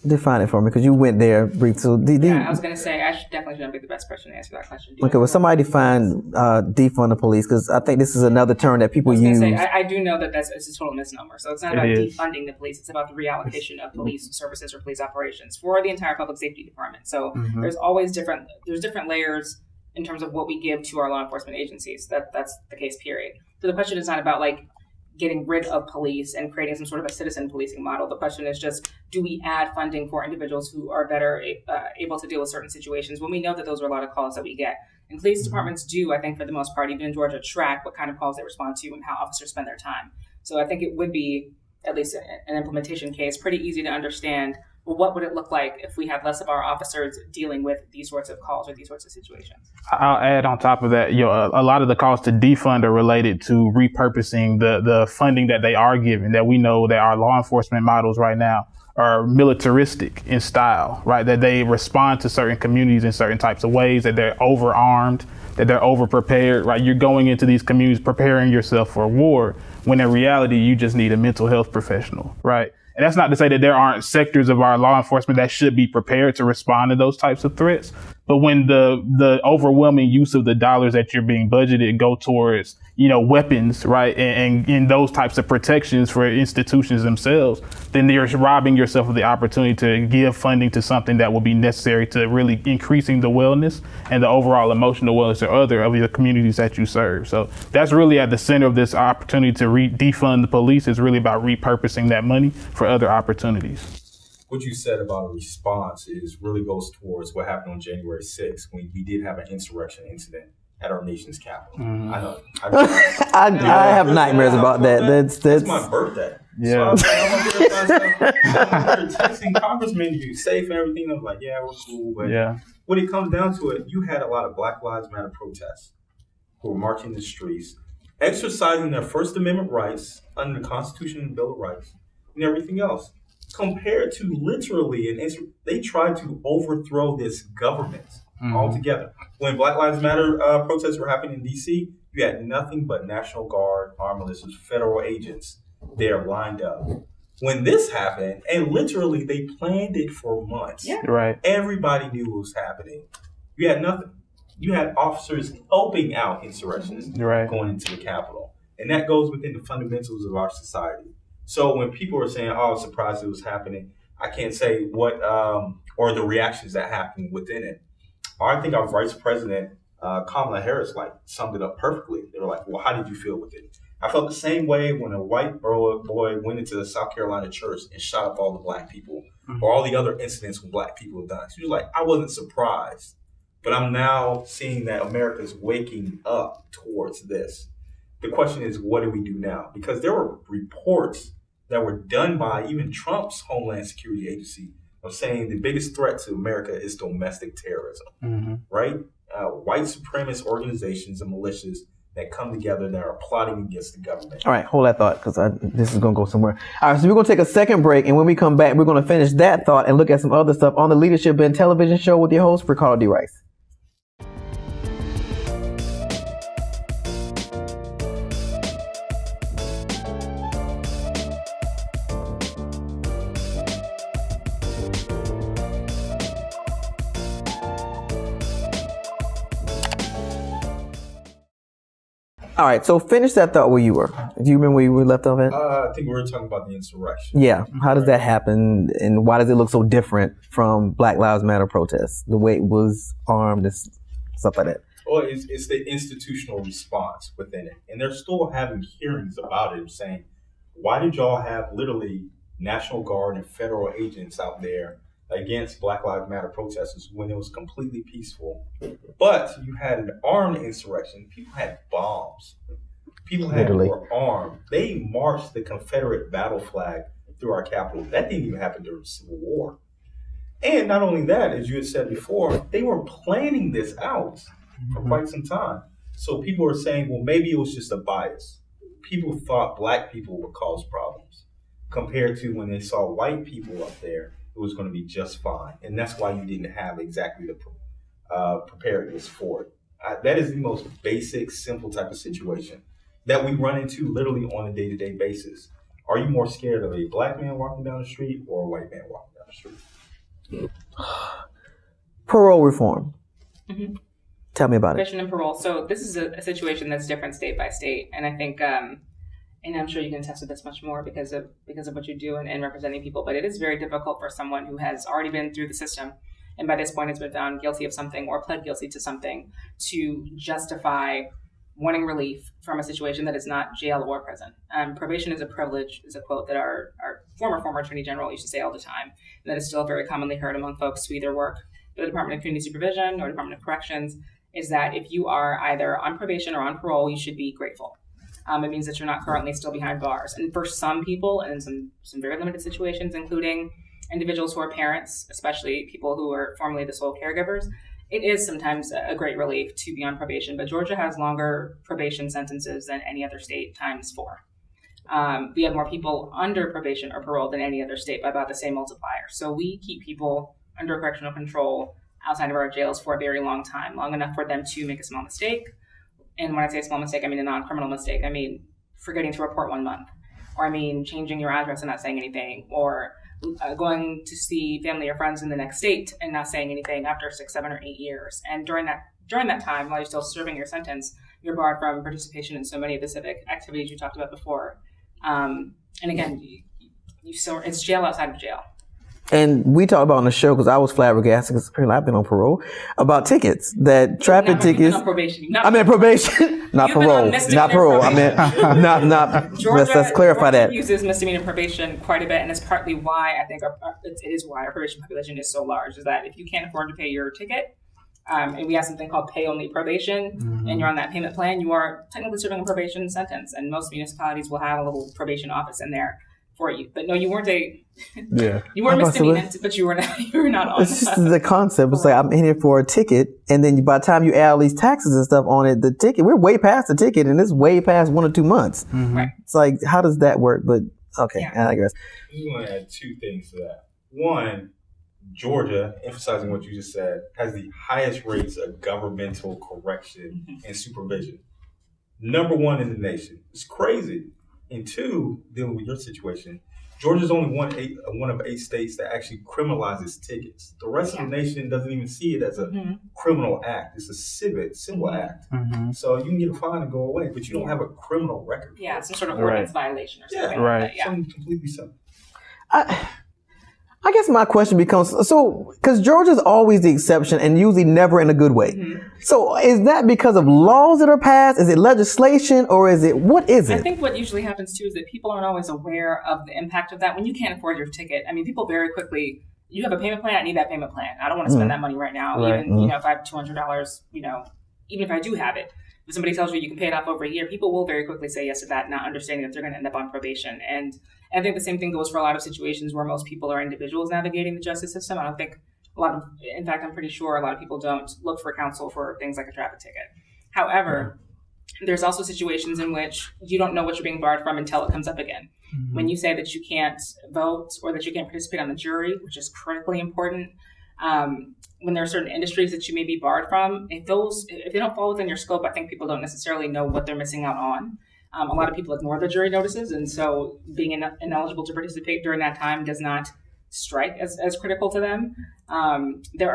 Define it for me, because you went there brief. So, I was going to say, I definitely shouldn't be the best person to answer that question. Okay, well, somebody define defund the police, because I think this is another term that people use. I do know that it's a total misnomer. So it's not about defunding the police. It's about the reallocation of police services or police operations for the entire public safety department. So there's always different layers in terms of what we give to our law enforcement agencies. That's the case, period. So the question is not about getting rid of police and creating some sort of a citizen policing model. The question is just, do we add funding for individuals who are better able to deal with certain situations when we know that those are a lot of calls that we get? And police departments do, I think for the most part, even in Georgia, track what kind of calls they respond to and how officers spend their time. So I think it would be, at least an implementation case, pretty easy to understand, well, what would it look like if we have less of our officers dealing with these sorts of calls or these sorts of situations? I'll add on top of that, a lot of the calls to defund are related to repurposing the funding that they are given, that we know that our law enforcement models right now are militaristic in style, right? That they respond to certain communities in certain types of ways, that they're overarmed, that they're over-prepared, right? You're going into these communities preparing yourself for war, when in reality, you just need a mental health professional, right? And that's not to say that there aren't sectors of our law enforcement that should be prepared to respond to those types of threats. But when the overwhelming use of the dollars that you're being budgeted go towards, weapons, right, and those types of protections for institutions themselves, then you're robbing yourself of the opportunity to give funding to something that will be necessary to really increasing the wellness and the overall emotional wellness of the communities that you serve. So that's really at the center of this opportunity to defund the police. Is really about repurposing that money for other opportunities. What you said about a response really goes towards what happened on January 6th when we did have an insurrection incident at our nation's capital. I know. I have nightmares about that. That's my birthday. Yeah. So I'm texting congressmen, you safe and everything. I'm like, yeah, we're cool. But when it comes down to it, you had a lot of Black Lives Matter protests who were marching the streets, exercising their First Amendment rights under the Constitution and Bill of Rights and everything else. Compared to literally, they tried to overthrow this government altogether. When Black Lives Matter protests were happening in D.C., you had nothing but National Guard, armed militias, federal agents there lined up. When this happened, and literally they planned it for months, everybody knew what was happening. You had nothing. You had officers helping out insurrectionists going into the Capitol. And that goes within the fundamentals of our society. So when people are saying, oh, I was surprised it was happening, I can't say what, or the reactions that happened within it. I think our Vice President, Kamala Harris, summed it up perfectly. They were like, well, how did you feel with it? I felt the same way when a white boy went into the South Carolina church and shot up all the Black people, or all the other incidents when Black people have done. She was like, I wasn't surprised, but I'm now seeing that America is waking up towards this. The question is, what do we do now? Because there were reports that were done by even Trump's Homeland Security Agency of saying the biggest threat to America is domestic terrorism, right? White supremacist organizations and militias that come together that are plotting against the government. All right, hold that thought, because this is going to go somewhere. All right, so we're going to take a second break, and when we come back, we're going to finish that thought and look at some other stuff on the Leadership Bend television show with your host, Ricardo D. Rice. All right, so finish that thought where you were. Do you remember where you were left off at? I think we were talking about the insurrection. Yeah. How does that happen, and why does it look so different from Black Lives Matter protests? The way it was armed and stuff like that. Well, it's the institutional response within it. And they're still having hearings about it, saying, why did y'all have literally National Guard and federal agents out there against Black Lives Matter protesters when it was completely peaceful? But you had an armed insurrection. People had bombs. People were armed. They marched the Confederate battle flag through our Capitol. That didn't even happen during the Civil War. And not only that, as you had said before, they were planning this out for quite some time. So people are saying, well, maybe it was just a bias. People thought black people would cause problems compared to when they saw white people up there, it was going to be just fine. And that's why you didn't have exactly the preparedness for it. That is the most basic, simple type of situation that we run into literally on a day-to-day basis. Are you more scared of a black man walking down the street or a white man walking down the street? Parole reform. Mm-hmm. Tell me about it. Probation and parole. So this is a situation that's different state by state, and I think, and I'm sure you can attest to this much more because of what you do and representing people. But it is very difficult for someone who has already been through the system, and by this point has been found guilty of something or pled guilty to something, to justify wanting relief from a situation that is not jail or prison. Probation is a privilege, is a quote that our former Attorney General used to say all the time, and that is still very commonly heard among folks who either work for the Department of Community Supervision or Department of Corrections, is that if you are either on probation or on parole, you should be grateful. It means that you're not currently still behind bars. And for some people, and in some very limited situations, including individuals who are parents, especially people who are formerly the sole caregivers, it is sometimes a great relief to be on probation. But Georgia has longer probation sentences than any other state times 4. We have more people under probation or parole than any other state by about the same multiplier. So we keep people under correctional control outside of our jails for a very long time, long enough for them to make a small mistake. And when I say a small mistake, I mean a non-criminal mistake. I mean forgetting to report 1 month, or I mean changing your address and not saying anything, or going to see family or friends in the next state and not saying anything after 6, 7, or 8 years. And during that time, while you're still serving your sentence, you're barred from participation in so many of the civic activities you talked about before. And again, it's jail outside of jail. And we talked about on the show, because I was flabbergasted, because apparently I've been on parole, about tickets, that traffic tickets. On probation. I meant probation, not parole. Not parole. I meant not. Georgia, let's clarify Georgia that. uses misdemeanor probation quite a bit, and it's partly why I think it is why our probation population is so large. Is that if you can't afford to pay your ticket, and we have something called pay-only probation, and you're on that payment plan, you are technically serving a probation sentence, and most municipalities will have a little probation office in there for you. But no, you weren't you weren't misdemeanor, but you were not on. It's just the concept. It's like, I'm in here for a ticket, and then by the time you add all these taxes and stuff on it, the ticket, we're way past the ticket, and it's way past 1 or 2 months. Mm-hmm. Right. It's like, how does that work? But okay, yeah. I guess. I just want to add 2 things to that. One, Georgia, emphasizing what you just said, has the highest rates of governmental correction and supervision. Number 1 in the nation. It's crazy. And 2, dealing with your situation, Georgia's only one of 8 states that actually criminalizes tickets. The rest of the nation doesn't even see it as a criminal act. It's a civil act. Mm-hmm. So you can get a fine and go away, but you don't have a criminal record. Yeah, some sort of ordinance violation or something. Right. Like that. Yeah. Something completely simple. I guess my question becomes, so, because Georgia's always the exception and usually never in a good way. Mm-hmm. So is that because of laws that are passed? Is it legislation, or what is it? I think what usually happens too is that people aren't always aware of the impact of that. When you can't afford your ticket, I mean, people very quickly, you have a payment plan, I need that payment plan. I don't want to spend that money right now. Right. Even, if I have $200, even if I do have it, if somebody tells you can pay it off over a year, people will very quickly say yes to that, not understanding that they're going to end up on probation. And I think the same thing goes for a lot of situations where most people are individuals navigating the justice system. I don't think in fact, I'm pretty sure a lot of people don't look for counsel for things like a traffic ticket. However, there's also situations in which you don't know what you're being barred from until it comes up again. Mm-hmm. When you say that you can't vote or that you can't participate on the jury, which is critically important, when there are certain industries that you may be barred from, if they don't fall within your scope, I think people don't necessarily know what they're missing out on. A lot of people ignore the jury notices, and so being ineligible to participate during that time does not strike as critical to them. There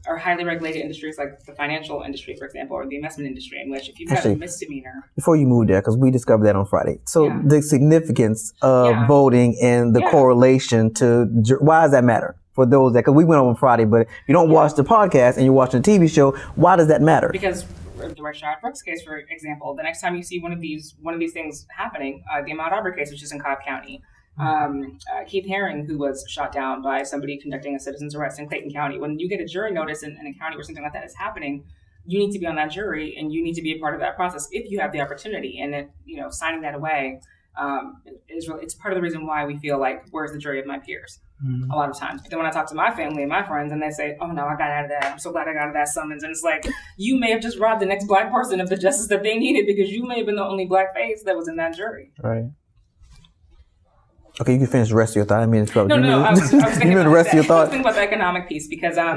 are highly regulated industries like the financial industry, for example, or the investment industry, in which if you've got a misdemeanor. Before you move there, because we discovered that on Friday. So the significance of voting and the correlation to why does that matter for those that, because we went on Friday, but if you don't watch the podcast and you're watching a TV show, why does that matter? Because the Rashad Brooks case, for example, the next time you see one of these things happening, the Ahmaud Arbery case, which is in Cobb County, Keith Haring, who was shot down by somebody conducting a citizen's arrest in Clayton County. When you get a jury notice in a county where something like that is happening, you need to be on that jury and you need to be a part of that process if you have the opportunity. And signing that away it's part of the reason why we feel like, where's the jury of my peers? A lot of times. But then when I talk to my family and my friends and they say, oh no, I got out of that. I'm so glad I got out of that summons. And it's like, you may have just robbed the next Black person of the justice that they needed because you may have been the only Black face that was in that jury. Right. Okay, you can finish the rest of your thought. I mean, it's probably I was thinking the rest of your thought. I was thinking about the economic piece because I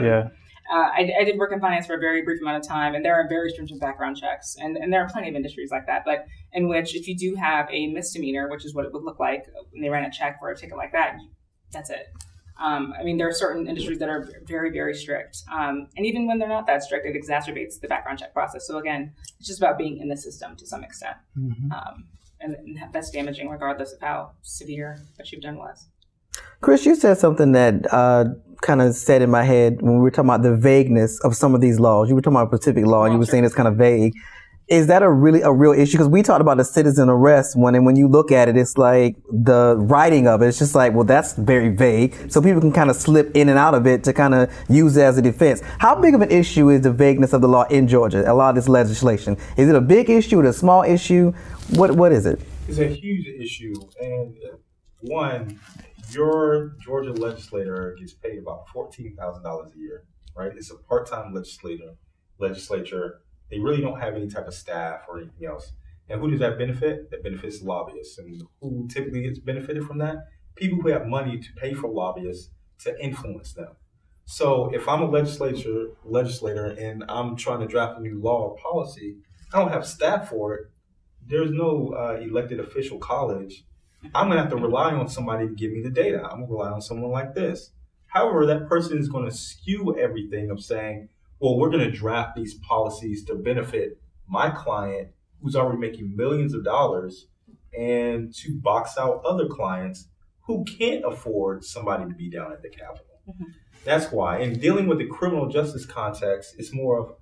did work in finance for a very brief amount of time, and there are very stringent background checks, and there are plenty of industries like that. But in which, if you do have a misdemeanor, which is what it would look like when they ran a check for a ticket like that, that's it. I mean, there are certain industries that are very, very strict, and even when they're not that strict, it exacerbates the background check process. So again, it's just about being in the system to some extent. And that's damaging regardless of how severe what you've done was. Chris, you said something that kind of set in my head when we were talking about the vagueness of some of these laws. You were talking about a specific law and you were saying it's kind of vague. Is that a real issue? Because we talked about the citizen arrest one, and when you look at it, it's like the writing of it, it's just like, well, that's very vague. So people can kind of slip in and out of it to kind of use it as a defense. How big of an issue is the vagueness of the law in Georgia, a lot of this legislation? Is it a big issue or a small issue? What is it? It's a huge issue. And one, your Georgia legislator gets paid about $14,000 a year, right? It's a part-time legislature. They really don't have any type of staff or anything else. And who does that benefit? That benefits lobbyists. And who typically gets benefited from that? People who have money to pay for lobbyists to influence them. So if I'm a legislator and I'm trying to draft a new law or policy, I don't have staff for it. There's no elected official college. I'm going to have to rely on somebody to give me the data. I'm going to rely on someone like this. However, that person is going to skew everything of saying, well, we're going to draft these policies to benefit my client who's already making millions of dollars and to box out other clients who can't afford somebody to be down at the Capitol. That's why. And dealing with the criminal justice context, it's more of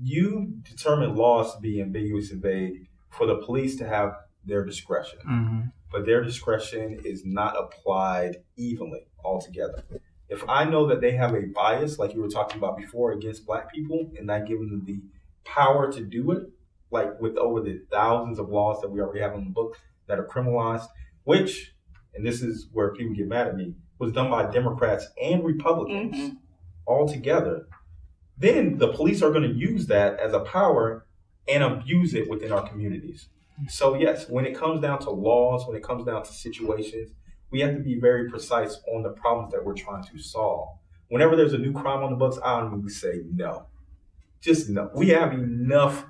you determine laws to be ambiguous and vague for the police to have their discretion. But their discretion is not applied evenly altogether. If I know that they have a bias, like you were talking about before, against Black people, and not giving them the power to do it, like with over the thousands of laws that we already have on the book that are criminalized, which, and this is where people get mad at me, was done by Democrats and Republicans all together, then the police are going to use that as a power and abuse it within our communities. So yes, when it comes down to laws, when it comes down to situations, we have to be very precise on the problems that we're trying to solve. Whenever there's a new crime on the books, I don't even say no. Just no. We have enough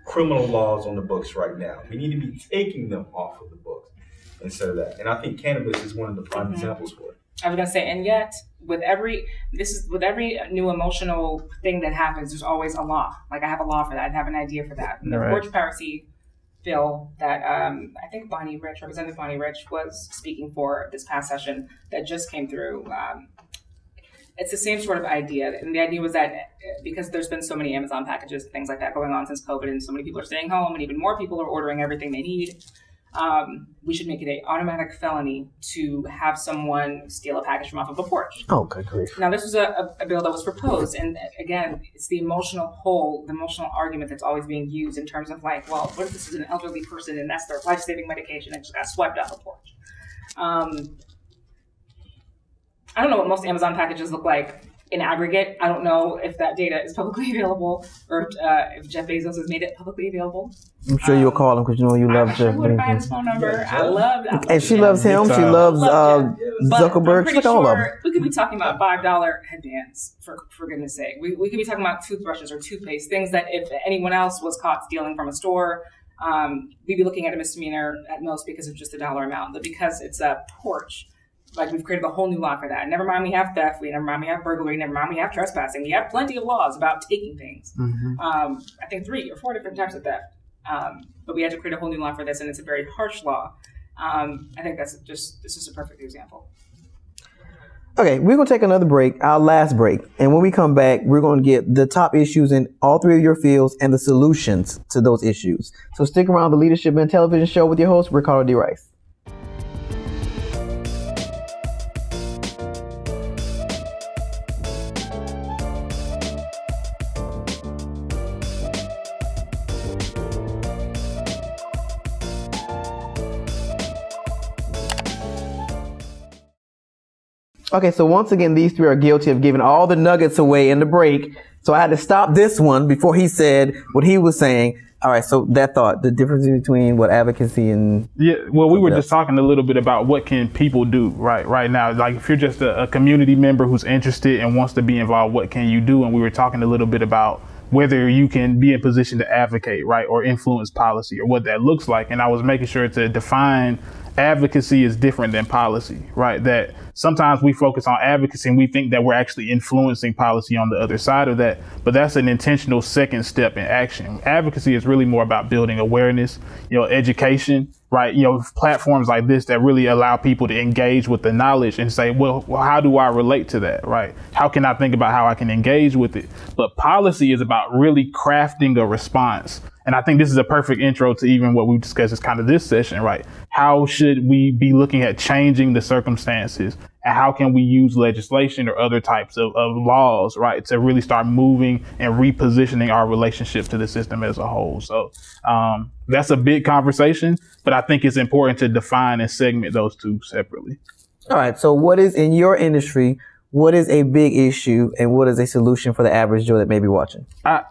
criminal laws on the books right now. We need to be taking them off of the books instead of that. And I think cannabis is one of the prime examples for it. I was gonna say, and yet with every new emotional thing that happens, there's always a law. Like I have a law for that. I have an idea for that. And the porch piracy bill that I think Representative Bonnie Rich was speaking for this past session that just came through. It's the same sort of idea. And the idea was that because there's been so many Amazon packages and things like that going on since COVID, and so many people are staying home and even more people are ordering everything they need, we should make it an automatic felony to have someone steal a package from off of a porch. Oh, good grief. Now, this was a bill that was proposed. And again, it's the emotional argument that's always being used in terms of like, well, what if this is an elderly person and that's their life-saving medication and just got swiped off a porch? I don't know what most Amazon packages look like in aggregate. I don't know if that data is publicly available or if Jeff Bezos has made it publicly available. I'm sure you'll call him because you know you love Jeff Bezos. I his phone number. I love and she loves him. She loves Zuckerberg. She's like all of them. We could be talking about $5 headbands, for goodness sake. We could be talking about toothbrushes or toothpaste, things that if anyone else was caught stealing from a store, we'd be looking at a misdemeanor at most because of just the dollar amount. But because it's a porch, like we've created a whole new law for that. Never mind we have theft, never mind we have burglary, never mind we have trespassing. We have plenty of laws about taking things. I think 3 or 4 different types of theft. But we had to create a whole new law for this, and it's a very harsh law. I think this is a perfect example. Okay, we're going to take another break, our last break. And when we come back, we're going to get the top issues in all 3 of your fields and the solutions to those issues. So stick around the Leadership in Television Show with your host, Ricardo D. Rice. Okay, so once again, these 3 are guilty of giving all the nuggets away in the break. So I had to stop this one before he said what he was saying. All right, so that thought, the difference between what advocacy and... Yeah, well, we were just talking a little bit about what can people do right now. Like if you're just a community member who's interested and wants to be involved, what can you do? And we were talking a little bit about whether you can be in position to advocate, right, or influence policy or what that looks like. And I was making sure to define advocacy is different than policy, right? That sometimes we focus on advocacy and we think that we're actually influencing policy on the other side of that, but that's an intentional second step in action. Advocacy is really more about building awareness, education, right? Platforms like this that really allow people to engage with the knowledge and say, well, how do I relate to that, right? How can I think about how I can engage with it? But policy is about really crafting a response. And I think this is a perfect intro to even what we discussed as kind of this session, right? How should we be looking at changing the circumstances? And how can we use legislation or other types of laws, right, to really start moving and repositioning our relationship to the system as a whole? So that's a big conversation, but I think it's important to define and segment those 2 separately. All right. So what is in your industry? What is a big issue and what is a solution for the average Joe that may be watching?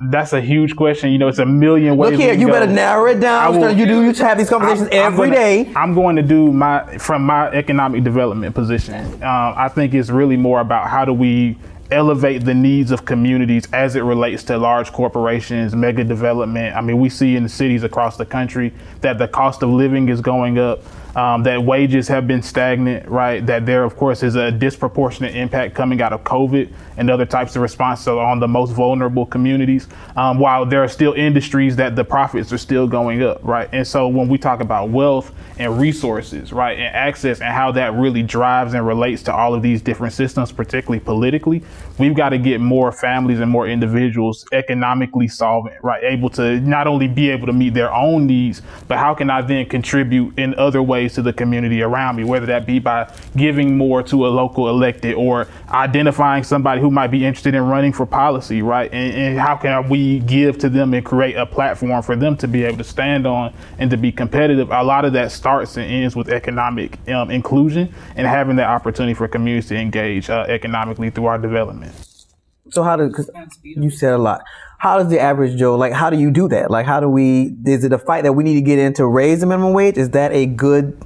That's a huge question. It's a million ways. Look here, you better narrow it down. You have these conversations every day. I'm going to do from my economic development position. I think it's really more about how do we elevate the needs of communities as it relates to large corporations, mega development. I mean, we see in the cities across the country that the cost of living is going up. That wages have been stagnant, right? That there, of course, is a disproportionate impact coming out of COVID and other types of responses on the most vulnerable communities, while there are still industries that the profits are still going up, right? And so when we talk about wealth and resources, right, and access and how that really drives and relates to all of these different systems, particularly politically, we've got to get more families and more individuals economically solvent, right? Able to not only be able to meet their own needs, but how can I then contribute in other ways to the community around me, whether that be by giving more to a local elected or identifying somebody who might be interested in running for policy, right? And how can we give to them and create a platform for them to be able to stand on and to be competitive? A lot of that starts and ends with economic inclusion and having that opportunity for communities to engage economically through our development. So because you said a lot. How does the average Joe, how do you do that? Is it a fight that we need to get in to raise the minimum wage? Is that a good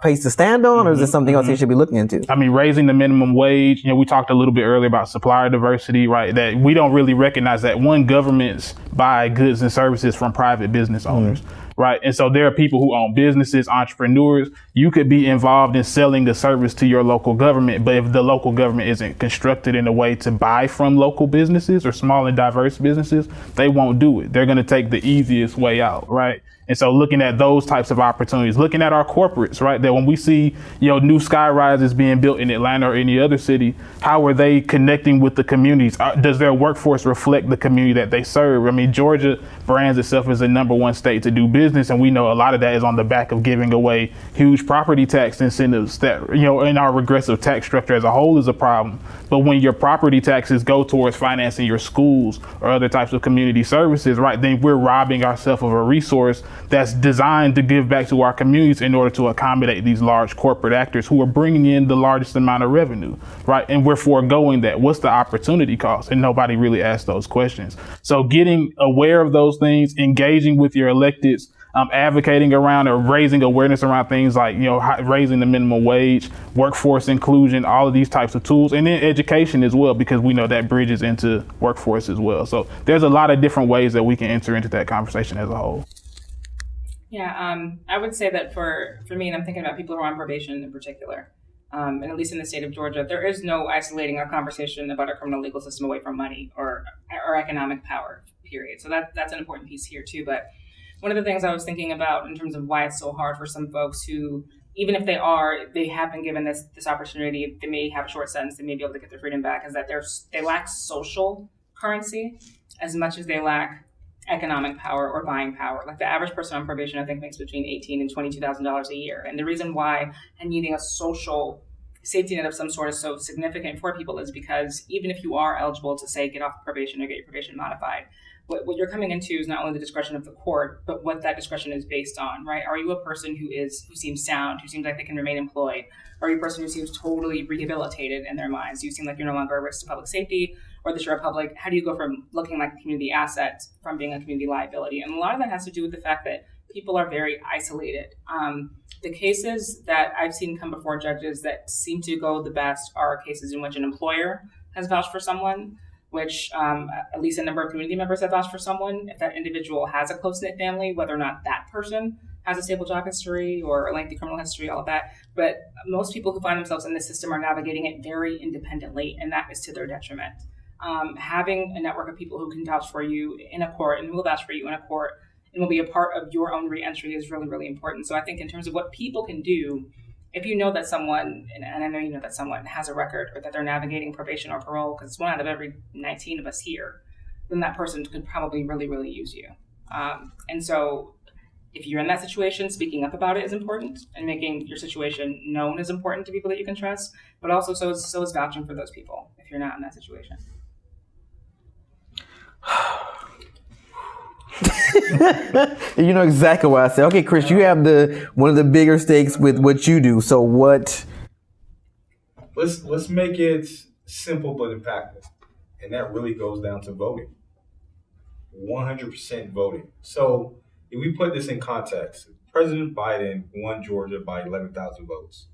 place to stand on, or is it something else you should be looking into? I mean, raising the minimum wage, we talked a little bit earlier about supplier diversity, right? That we don't really recognize that governments buy goods and services from private business owners. Right. And so there are people who own businesses, entrepreneurs. You could be involved in selling the service to your local government. But if the local government isn't constructed in a way to buy from local businesses or small and diverse businesses, they won't do it. They're going to take the easiest way out. Right. And so looking at those types of opportunities, looking at our corporates, right, that when we see, new sky rises being built in Atlanta or any other city, how are they connecting with the communities? Does their workforce reflect the community that they serve? I mean, Georgia brands itself as the #1 state to do business. And we know a lot of that is on the back of giving away huge property tax incentives that, in our regressive tax structure as a whole is a problem. But when your property taxes go towards financing your schools or other types of community services, right, then we're robbing ourselves of a resource that's designed to give back to our communities in order to accommodate these large corporate actors who are bringing in the largest amount of revenue, right? And we're foregoing that. What's the opportunity cost? And nobody really asks those questions. So getting aware of those things, engaging with your electeds, advocating around or raising awareness around things like, raising the minimum wage, workforce inclusion, all of these types of tools, and then education as well, because we know that bridges into workforce as well. So there's a lot of different ways that we can enter into that conversation as a whole. Yeah, I would say that for me, and I'm thinking about people who are on probation in particular, and at least in the state of Georgia, there is no isolating a conversation about our criminal legal system away from money or economic power, period. So that's an important piece here too. But one of the things I was thinking about in terms of why it's so hard for some folks who, even if they have been given this opportunity, they may have a short sentence, they may be able to get their freedom back, is that they lack social currency as much as they lack economic power or buying power. Like the average person on probation, I think, makes between $18,000 and $22,000 a year. And the reason why and needing a social safety net of some sort is so significant for people is because even if you are eligible to, say, get off probation or get your probation modified, what you're coming into is not only the discretion of the court, but what that discretion is based on, right? Are you a person who seems sound, who seems like they can remain employed? Are you a person who seems totally rehabilitated in their minds? Do you seem like you're no longer a risk to public safety or that you're a public? How do you go from looking like a community asset from being a community liability? And a lot of that has to do with the fact that people are very isolated. The cases that I've seen come before judges that seem to go the best are cases in which an employer has vouched for someone, which at least a number of community members have vouched for someone. If that individual has a close-knit family, whether or not that person has a stable job history or a lengthy criminal history, all of that. But most people who find themselves in this system are navigating it very independently, and that is to their detriment. Having a network of people who can vouch for you in a court and who will vouch for you in a court and will be a part of your own reentry is really, really important. So I think in terms of what people can do, if you know that someone, and I know you know that someone has a record or that they're navigating probation or parole, because it's one out of every 19 of us here, then that person could probably really, really use you. And so if you're in that situation, speaking up about it is important, and making your situation known is important to people that you can trust, but also so is vouching for those people if you're not in that situation. You know exactly what I said. Okay, Chris, you have one of the bigger stakes with what you do. So what? Let's make it simple but impactful, and that really goes down to voting. 100% voting. So if we put this in context, President Biden won Georgia by 11,000 votes.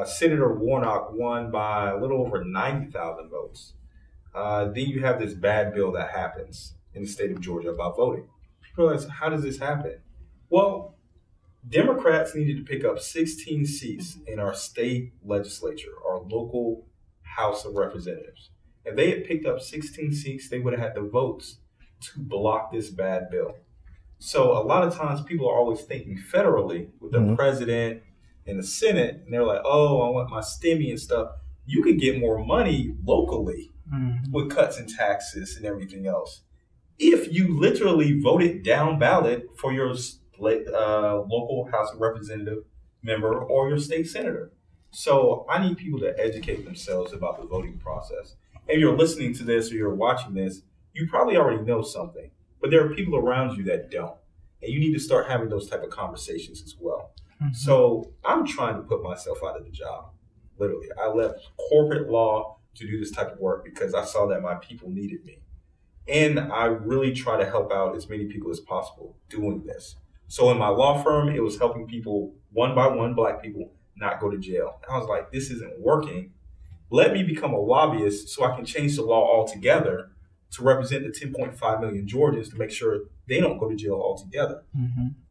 Senator Warnock won by a little over 90,000 votes. Then you have this bad bill that happens in the state of Georgia about voting. People realize, how does this happen? Well, Democrats needed to pick up 16 seats in our state legislature, our local House of Representatives. If they had picked up 16 seats, they would have had the votes to block this bad bill. So a lot of times people are always thinking federally with the president and the Senate, and they're like, oh, I want my STEMI and stuff. You could get more money locally with cuts in taxes and everything else if you literally voted down ballot for your local House of Representative member or your state senator. So I need people to educate themselves about the voting process. If you're listening to this or you're watching this, you probably already know something, but there are people around you that don't. And you need to start having those type of conversations as well. So I'm trying to put myself out of the job. Literally, I left corporate law to do this type of work because I saw that my people needed me. And I really try to help out as many people as possible doing this. So in my law firm, it was helping people one by one, Black people, not go to jail. And I was like, this isn't working. Let me become a lobbyist so I can change the law altogether to represent the 10.5 million Georgians to make sure they don't go to jail altogether.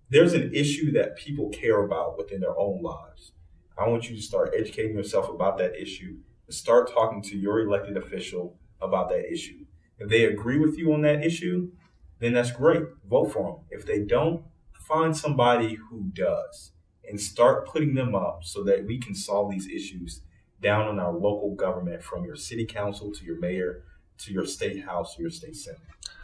There's an issue that people care about within their own lives. I want you to start educating yourself about that issue and start talking to your elected official about that issue. If they agree with you on that issue, then that's great. Vote for them. If they don't, find somebody who does and start putting them up so that we can solve these issues down in our local government, from your city council to your mayor to your state house or your state senate.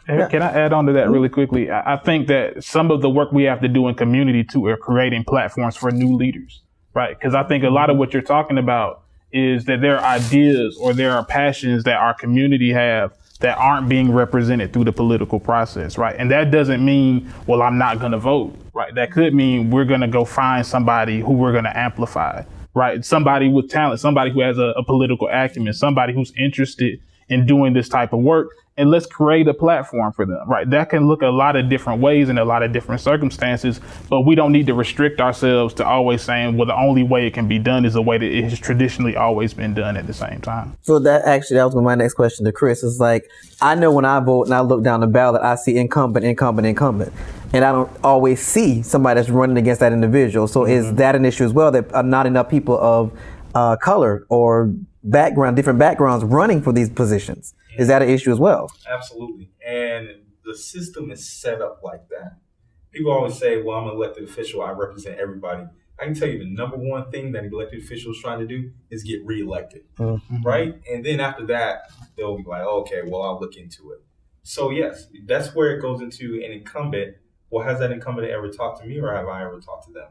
Can I add on to that really quickly? I think that some of the work we have to do in community too are creating platforms for new leaders, right? Because I think a lot of what you're talking about is that there are ideas or there are passions that our community have that aren't being represented through the political process, right? And that doesn't mean, well, I'm not going to vote, right? That could mean we're going to go find somebody who we're going to amplify, right? Somebody with talent, somebody who has a political acumen, somebody who's interested in doing this type of work. And let's create a platform for them, right? That can look a lot of different ways in a lot of different circumstances, but we don't need to restrict ourselves to always saying, well, the only way it can be done is the way that it has traditionally always been done at the same time. So that was my next question to Chris. Is like, I know when I vote and I look down the ballot, I see incumbent. And I don't always see somebody that's running against that individual. So is that an issue as well, that not enough people of color or different backgrounds running for these positions. Is that an issue as well? Absolutely. And the system is set up like that. People always say, well, I'm an elected official, I represent everybody. I can tell you the number one thing that elected officials trying to do is get reelected, right? And then after that, they'll be like, okay, well, I'll look into it. So yes, that's where it goes into an incumbent. Well, has that incumbent ever talked to me, or have I ever talked to them?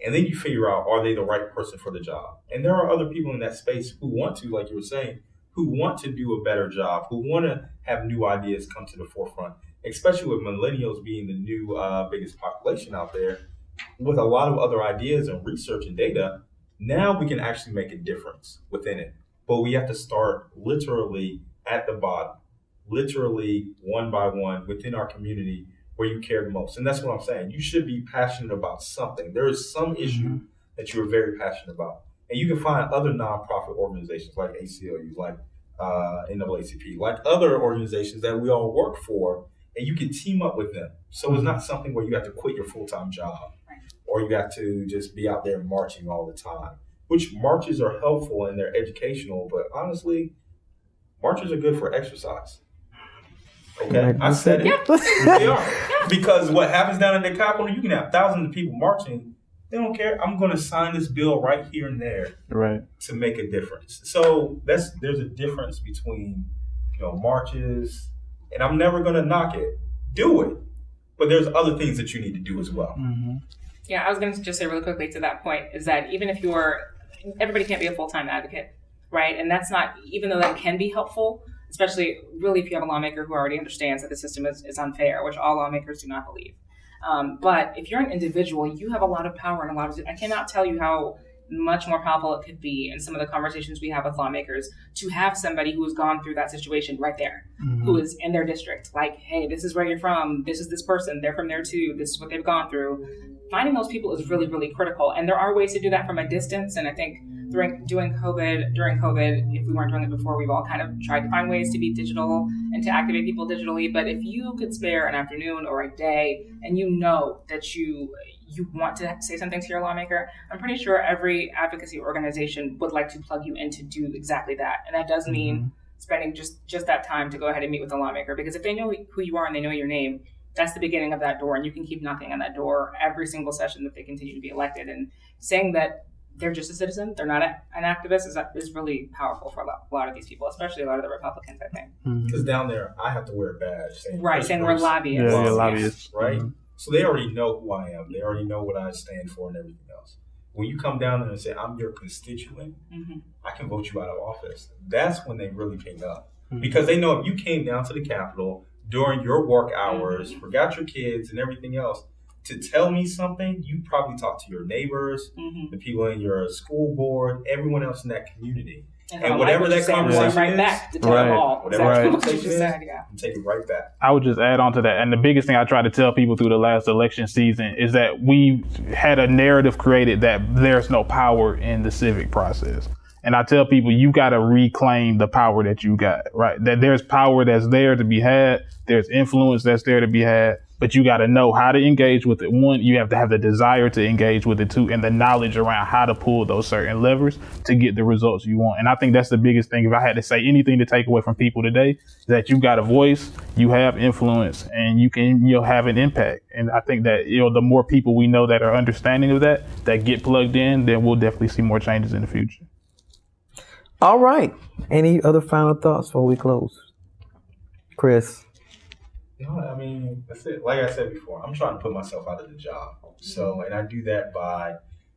And then you figure out, are they the right person for the job? And there are other people in that space who want to, like you were saying, who want to do a better job, who want to have new ideas come to the forefront, especially with millennials being the new biggest population out there. With a lot of other ideas and research and data, now we can actually make a difference within it. But we have to start literally at the bottom, literally one by one within our community where you care the most. And that's what I'm saying. You should be passionate about something. There is some issue that you're very passionate about. And you can find other nonprofit organizations like ACLU, like NAACP, like other organizations that we all work for, and you can team up with them. So it's not something where you have to quit your full-time job or you have to just be out there marching all the time, which marches are helpful and they're educational, but honestly, marches are good for exercise. Okay, I said it. Yeah. They are. Because what happens down at the Capitol, you can have thousands of people marching. They don't care. I'm going to sign this bill right here and there to make a difference. So there's a difference between marches, and I'm never going to knock it. Do it. But there's other things that you need to do as well. Yeah, I was going to just say really quickly to that point is that even if everybody can't be a full-time advocate, right? And that's not, even though that can be helpful, especially really if you have a lawmaker who already understands that the system is unfair, which all lawmakers do not believe. But if you're an individual, you have a lot of power and I cannot tell you how much more powerful it could be in some of the conversations we have with lawmakers to have somebody who has gone through that situation right there, who is in their district. Like, hey, this is where you're from. This is this person. They're from there too. This is what they've gone through. Finding those people is really, really critical. And there are ways to do that from a distance. And I think during COVID, if we weren't doing it before, we've all kind of tried to find ways to be digital and to activate people digitally. But if you could spare an afternoon or a day and you know that you want to say something to your lawmaker, I'm pretty sure every advocacy organization would like to plug you in to do exactly that. And that does mean spending just that time to go ahead and meet with the lawmaker, because if they know who you are and they know your name, that's the beginning of that door. And you can keep knocking on that door every single session that they continue to be elected. And saying that they're just a citizen, they're not an activist, is really powerful for a lot of these people, especially a lot of the Republicans, I think. Because down there, I have to wear a badge. Saying we're lobbyists. Yeah, lobbyists. Right? So they already know who I am. They already know what I stand for and everything else. When you come down there and say, I'm your constituent, I can vote you out of office. That's when they really pick up. Because they know if you came down to the Capitol during your work hours, forgot your kids and everything else, to tell me something, you probably talk to your neighbors, the people in your school board, everyone else in that community. And whatever that conversation right is, back to tell them all. Whatever conversation is, take it right back. I would just add on to that. And the biggest thing I try to tell people through the last election season is that we had a narrative created that there's no power in the civic process. And I tell people, you got to reclaim the power that you got, right? That there's power that's there to be had. There's influence that's there to be had. But you got to know how to engage with it. One, you have to have the desire to engage with it too, and the knowledge around how to pull those certain levers to get the results you want. And I think that's the biggest thing. If I had to say anything to take away from people today, is that you got a voice, you have influence, and you'll have an impact. And I think that the more people we know that are understanding of that get plugged in, then we'll definitely see more changes in the future. All right. Any other final thoughts before we close? Chris? No, I mean, that's it. Like I said before, I'm trying to put myself out of the job. So, and I do that by,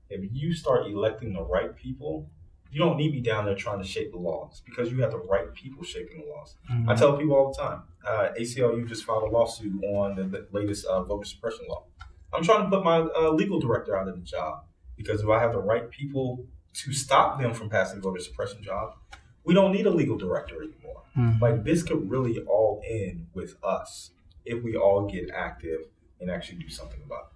if you start electing the right people, you don't need me down there trying to shape the laws, because you have the right people shaping the laws. I tell people all the time, ACLU just filed a lawsuit on the latest voter suppression law. I'm trying to put my legal director out of the job, because if I have the right people to stop them from passing voter suppression jobs, we don't need a legal director anymore. Like, this could really all end with us if we all get active and actually do something about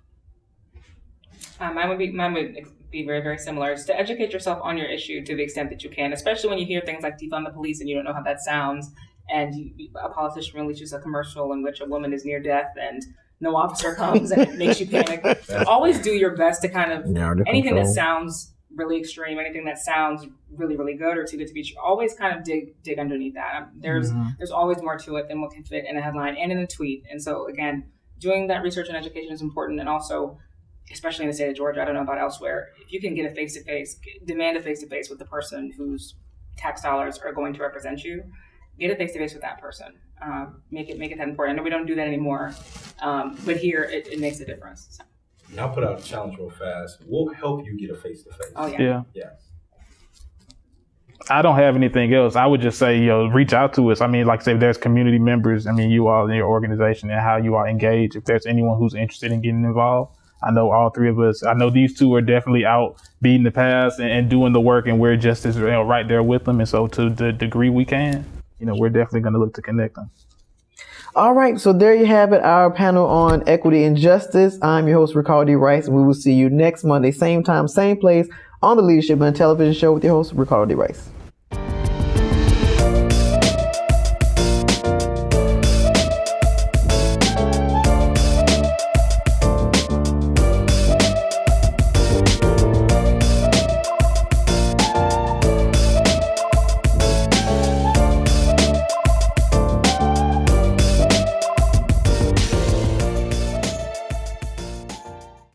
it. Mine would be very, very similar. Is to educate yourself on your issue to the extent that you can, especially when you hear things like defund the police and you don't know how that sounds, and a politician releases a commercial in which a woman is near death and no officer comes and it makes you panic. Always do your best to kind of anything that sounds really extreme, anything that sounds really, really good or too good to be true, always kind of dig underneath that. There's always more to it than what can fit in a headline and in a tweet. And so again, doing that research and education is important. And also, especially in the state of Georgia, I don't know about elsewhere, if you can get a face-to-face, demand a face-to-face with the person whose tax dollars are going to represent you, get a face-to-face with that person. Make it that important. I know we don't do that anymore, but here it makes a difference. So. And I'll put out a challenge real fast. We'll help you get a face-to-face. Oh, yeah. Yeah. I don't have anything else. I would just say, reach out to us. I mean, like I said, if there's community members, I mean, you all in your organization and how you all engage. If there's anyone who's interested in getting involved, I know all three of us. I know these two are definitely out beating the paths and doing the work, and we're just as right there with them. And so, to the degree we can, we're definitely going to look to connect them. All right, so there you have it, our panel on equity and justice. I'm your host, Ricardo D. Rice, and we will see you next Monday, same time, same place, on the Leadership and Television Show with your host, Ricardo D. Rice.